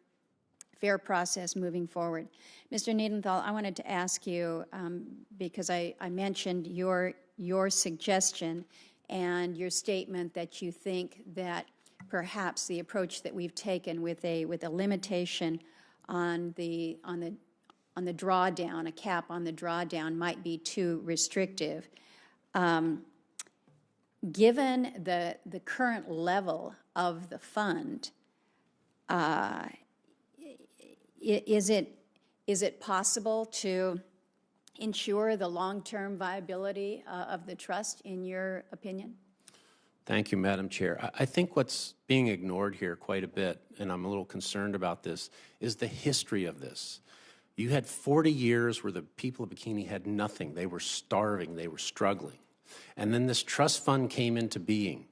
process moving forward. Mr. Niedenthal, I wanted to ask you, because I mentioned your suggestion and your statement that you think that perhaps the approach that we've taken with a limitation on the drawdown, a cap on the drawdown, might be too restrictive. Given the current level of the fund, is it possible to ensure the long-term viability of the trust, in your opinion? Thank you, Madam Chair. I think what's being ignored here quite a bit, and I'm a little concerned about this, is the history of this. You had 40 years where the people of Bikini had nothing. They were starving. They were struggling. And then this trust fund came into being.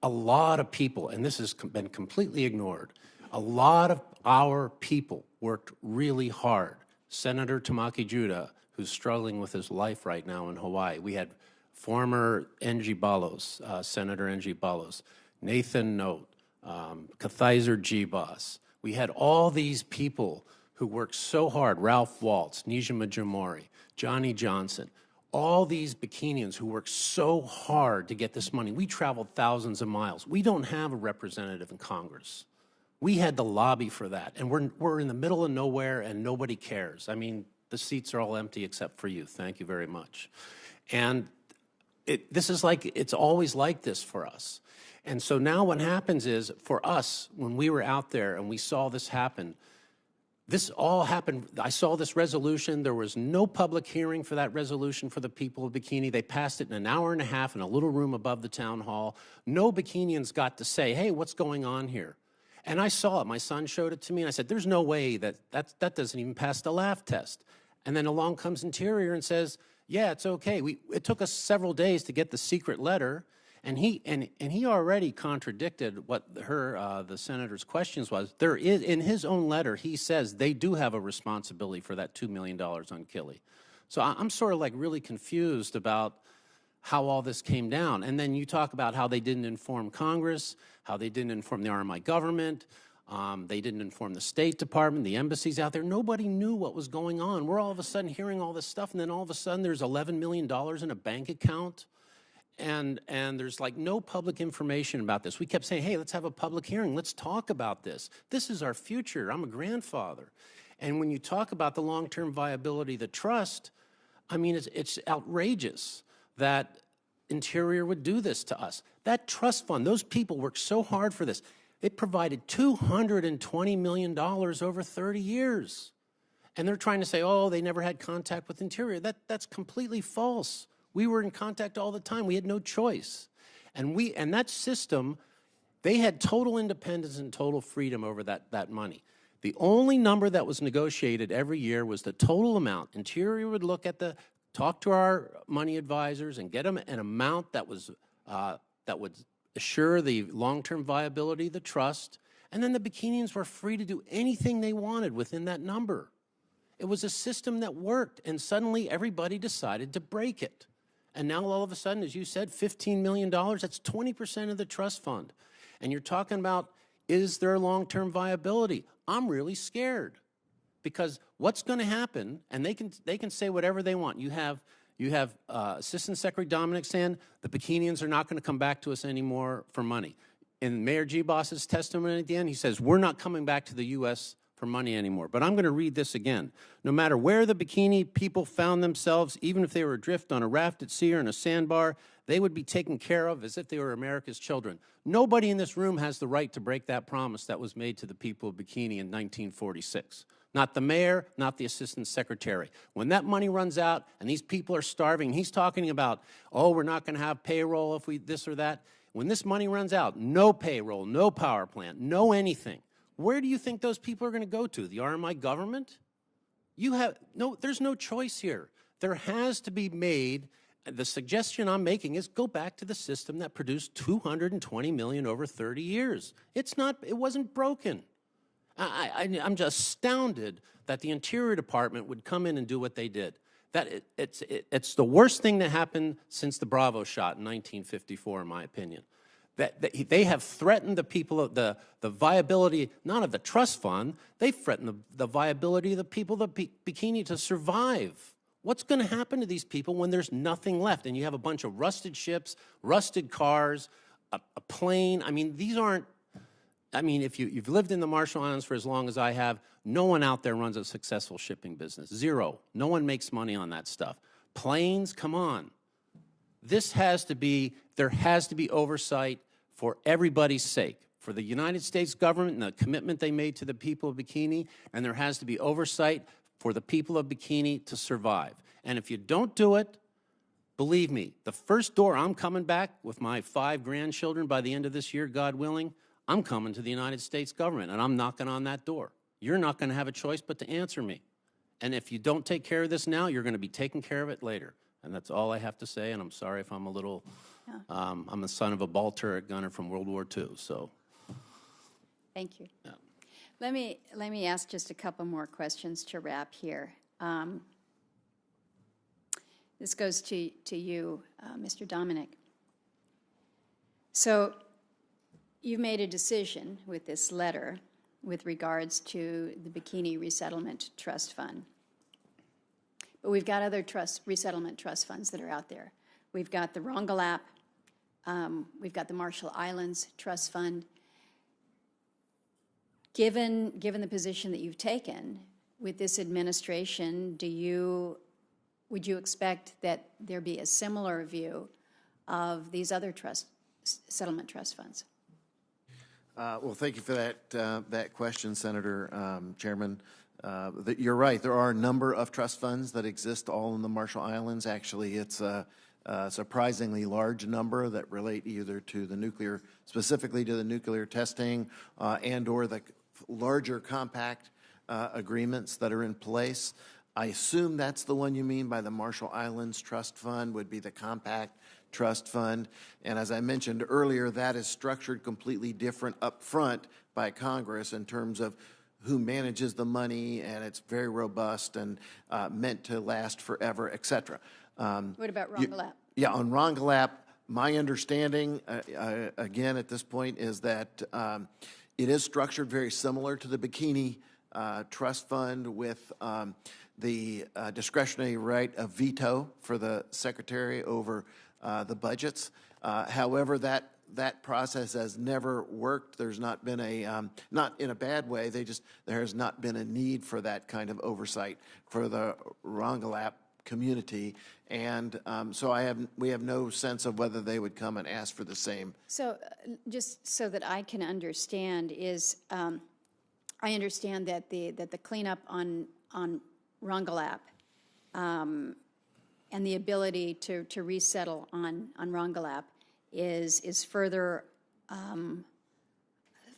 A lot of people, and this has been completely ignored, a lot of our people worked really hard. Senator Tamaki Judah, who's struggling with his life right now in Hawaii. We had former N.G. Balos, Senator N.G. Balos, Nathan Note, Kathaiser G-Boss. We had all these people who worked so hard, Ralph Waltz, Nijima Jamori, Johnny Johnson, all these Bikinians who worked so hard to get this money. We traveled thousands of miles. We don't have a representative in Congress. We had to lobby for that, and we're in the middle of nowhere, and nobody cares. I mean, the seats are all empty except for you. Thank you very much. And this is like, it's always like this for us. And so now what happens is, for us, when we were out there and we saw this happen, this all happened. I saw this resolution. There was no public hearing for that resolution for the people of Bikini. They passed it in an hour and a half in a little room above the town hall. No Bikinians got to say, hey, what's going on here? And I saw it. My son showed it to me, and I said, there's no way that doesn't even pass the laugh test. And then along comes Interior and says, yeah, it's okay. It took us several days to get the secret letter, and he already contradicted what the senator's questions was. There is, in his own letter, he says they do have a responsibility for that $2 million on Kili. So I'm sort of like really confused about how all this came down. And then you talk about how they didn't inform Congress, how they didn't inform the RMI government, they didn't inform the State Department, the embassies out there. Nobody knew what was going on. We're all of a sudden hearing all this stuff, and then all of a sudden there's $11 million in a bank account, and there's like no public information about this. We kept saying, hey, let's have a public hearing. Let's talk about this. This is our future. I'm a grandfather. And when you talk about the long-term viability of the trust, I mean, it's outrageous that Interior would do this to us. That trust fund, those people worked so hard for this. It provided $220 million over 30 years. And they're trying to say, oh, they never had contact with Interior. That's completely false. We were in contact all the time. We had no choice. And that system, they had total independence and total freedom over that money. The only number that was negotiated every year was the total amount. Interior would look at talk to our money advisors and get them an amount that would assure the long-term viability of the trust. And then the Bikinians were free to do anything they wanted within that number. It was a system that worked, and suddenly everybody decided to break it. And now all of a sudden, as you said, $15 million, that's 20% of the trust fund. And you're talking about, is there long-term viability? I'm really scared, because what's going to happen, and they can say whatever they want. You have Assistant Secretary Dominic saying the Bikinians are not going to come back to us anymore for money. In Mayor Gbas's testimony at the end, he says, we're not coming back to the U.S. for money anymore. But I'm going to read this again. No matter where the Bikini people found themselves, even if they were adrift on a raft at sea or in a sandbar, they would be taken care of as if they were America's children. Nobody in this room has the right to break that promise that was made to the people of Bikini in 1946. Not the mayor, not the assistant secretary. When that money runs out and these people are starving, he's talking about, oh, we're not going to have payroll if we this or that. When this money runs out, no payroll, no power plant, no anything. Where do you think those people are going to go to? The RMI government? There's no choice here. There has to be made, the suggestion I'm making is go back to the system that produced $220 million over 30 years. It wasn't broken. I'm just astounded that the Interior Department would come in and do what they did. It's the worst thing that happened since the Bravo shot in 1954, in my opinion. That they have threatened the people of the viability, not of the trust fund, they've threatened the viability of the people of Bikini to survive. What's going to happen to these people when there's nothing left and you have a bunch of rusted ships, rusted cars, a plane? I mean, if you've lived in the Marshall Islands for as long as I have, no one out there runs a successful shipping business. Zero. No one makes money on that stuff. Planes, come on. There has to be oversight for everybody's sake, for the United States government and the commitment they made to the people of Bikini, and there has to be oversight for the people of Bikini to survive. And if you don't do it, believe me, the first door I'm coming back with my 5 grandchildren by the end of this year, God willing, I'm coming to the United States government, and I'm knocking on that door. You're not going to have a choice but to answer me. And if you don't take care of this now, you're going to be taking care of it later. And that's all I have to say, and I'm sorry if I'm a little, I'm the son of a ball turret gunner from World War II, so. Thank you. Yeah. Let me ask just a couple more questions to wrap here. This goes to you, Mr. Dominic. So you've made a decision with this letter with regards to the Bikini Resettlement Trust Fund. But we've got other resettlement trust funds that are out there. We've got the Rongelap, we've got the Marshall Islands Trust Fund. Given the position that you've taken with this administration, would you expect that there be a similar view of these other settlement trust funds? Well, thank you for that question, Senator Chairman. You're right. There are a number of trust funds that exist all in the Marshall Islands. Actually, it's a surprisingly large number that relate either to the nuclear, specifically to the nuclear testing, and or the larger compact agreements that are in place. I assume that's the one you mean by the Marshall Islands Trust Fund, would be the compact trust fund. And as I mentioned earlier, that is structured completely different up front by Congress in terms of who manages the money, and it's very robust and meant to last forever, et cetera. What about Rongelap? Yeah, on Rongelap, my understanding, again, at this point, is that it is structured very similar to the Bikini Trust Fund with the discretionary right of veto for the Secretary over the budgets. However, that process has never worked. There's not been not in a bad way, there has not been a need for that kind of oversight for the Rongelap community. And so we have no sense of whether they would come and ask for the same. So just so that I can understand is, I understand that the cleanup on Rongelap and the ability to resettle on Rongelap is further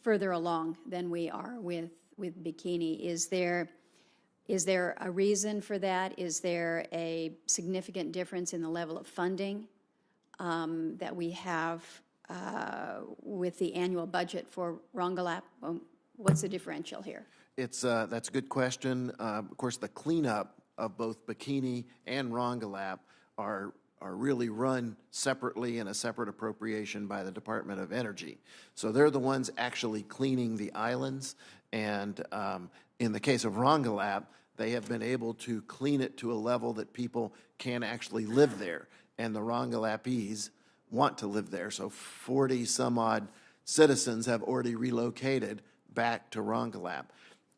further along than we are with Bikini. Is there a reason for that? Is there a significant difference in the level of funding that we have with the annual budget for Rongelap? What's the differential here? That's a good question. Of course, the cleanup of both Bikini and Rongelap are really run separately in a separate appropriation by the Department of Energy. So they're the ones actually cleaning the islands. And in the case of Rongelap, they have been able to clean it to a level that people can actually live there. And the Rongelapese want to live there. So 40 some odd citizens have already relocated back to Rongelap.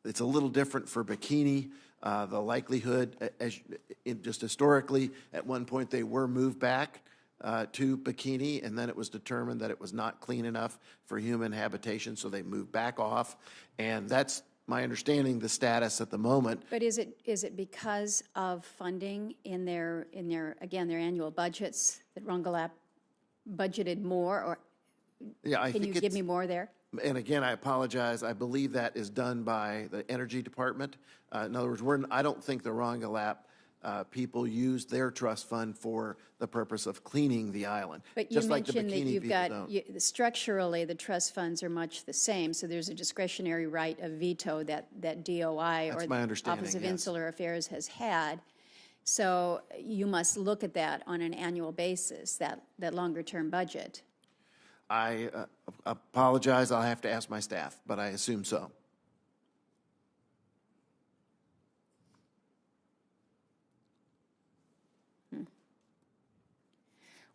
It's a little different for Bikini. The likelihood, just historically, at one point they were moved back to Bikini, and then it was determined that it was not clean enough for human habitation, so they moved back off. And that's my understanding, the status at the moment. But is it because of funding in their annual budgets that Rongelap budgeted more, or Yeah, can you give me more there? And again, I apologize. I believe that is done by the Energy Department. In other words, I don't think the Rongelap people use their trust fund for the purpose of cleaning the island. But you just like the mentioned that Bikini you've people got, don't. structurally, the trust funds are much the same, so there's a discretionary right of veto that DOI That's or my the understanding, Office of yes. Insular Affairs has had. So you must look at that on an annual basis, that longer-term budget. I apologize. I'll have to ask my staff, but I assume so.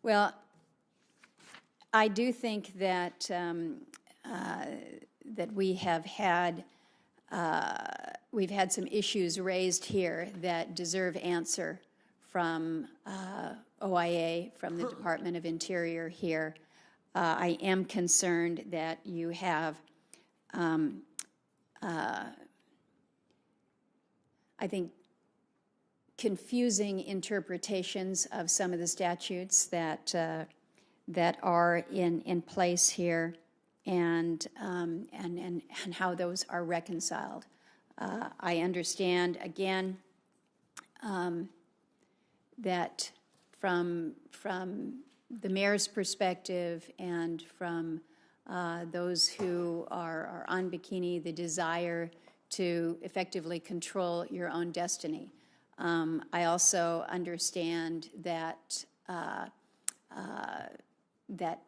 Well, I do think that that we've had some issues raised here that deserve answer from OIA, from the Department of Interior here. I am concerned that you have, I think, confusing interpretations of some of the statutes that are in place here, and how those are reconciled. I understand again that from the mayor's perspective and from those who are on Bikini, the desire to effectively control your own destiny. I also understand that that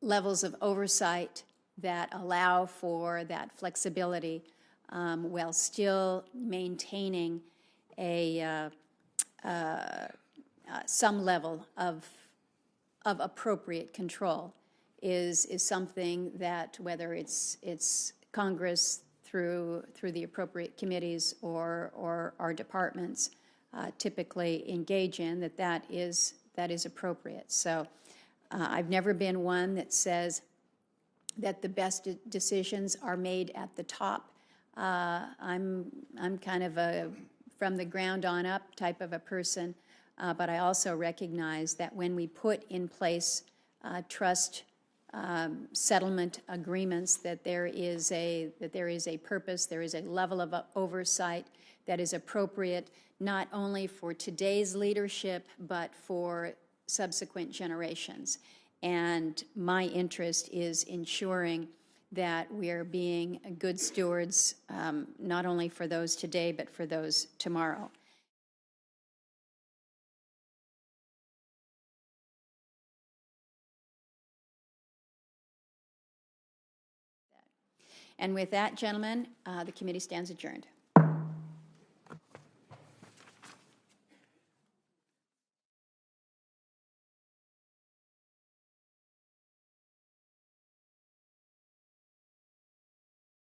levels of oversight that allow for that flexibility while still maintaining some level of appropriate control is something that, whether it's Congress through the appropriate committees or our departments typically engage in, that is appropriate. So I've never been one that says that the best decisions are made at the top. I'm kind of a from the ground on up type of a person, but I also recognize that when we put in place trust settlement agreements, that there is a purpose, there is a level of oversight that is appropriate not only for today's leadership but for subsequent generations. And my interest is ensuring that we are being good stewards, not only for those today but for those tomorrow. And with that, gentlemen, the committee stands adjourned.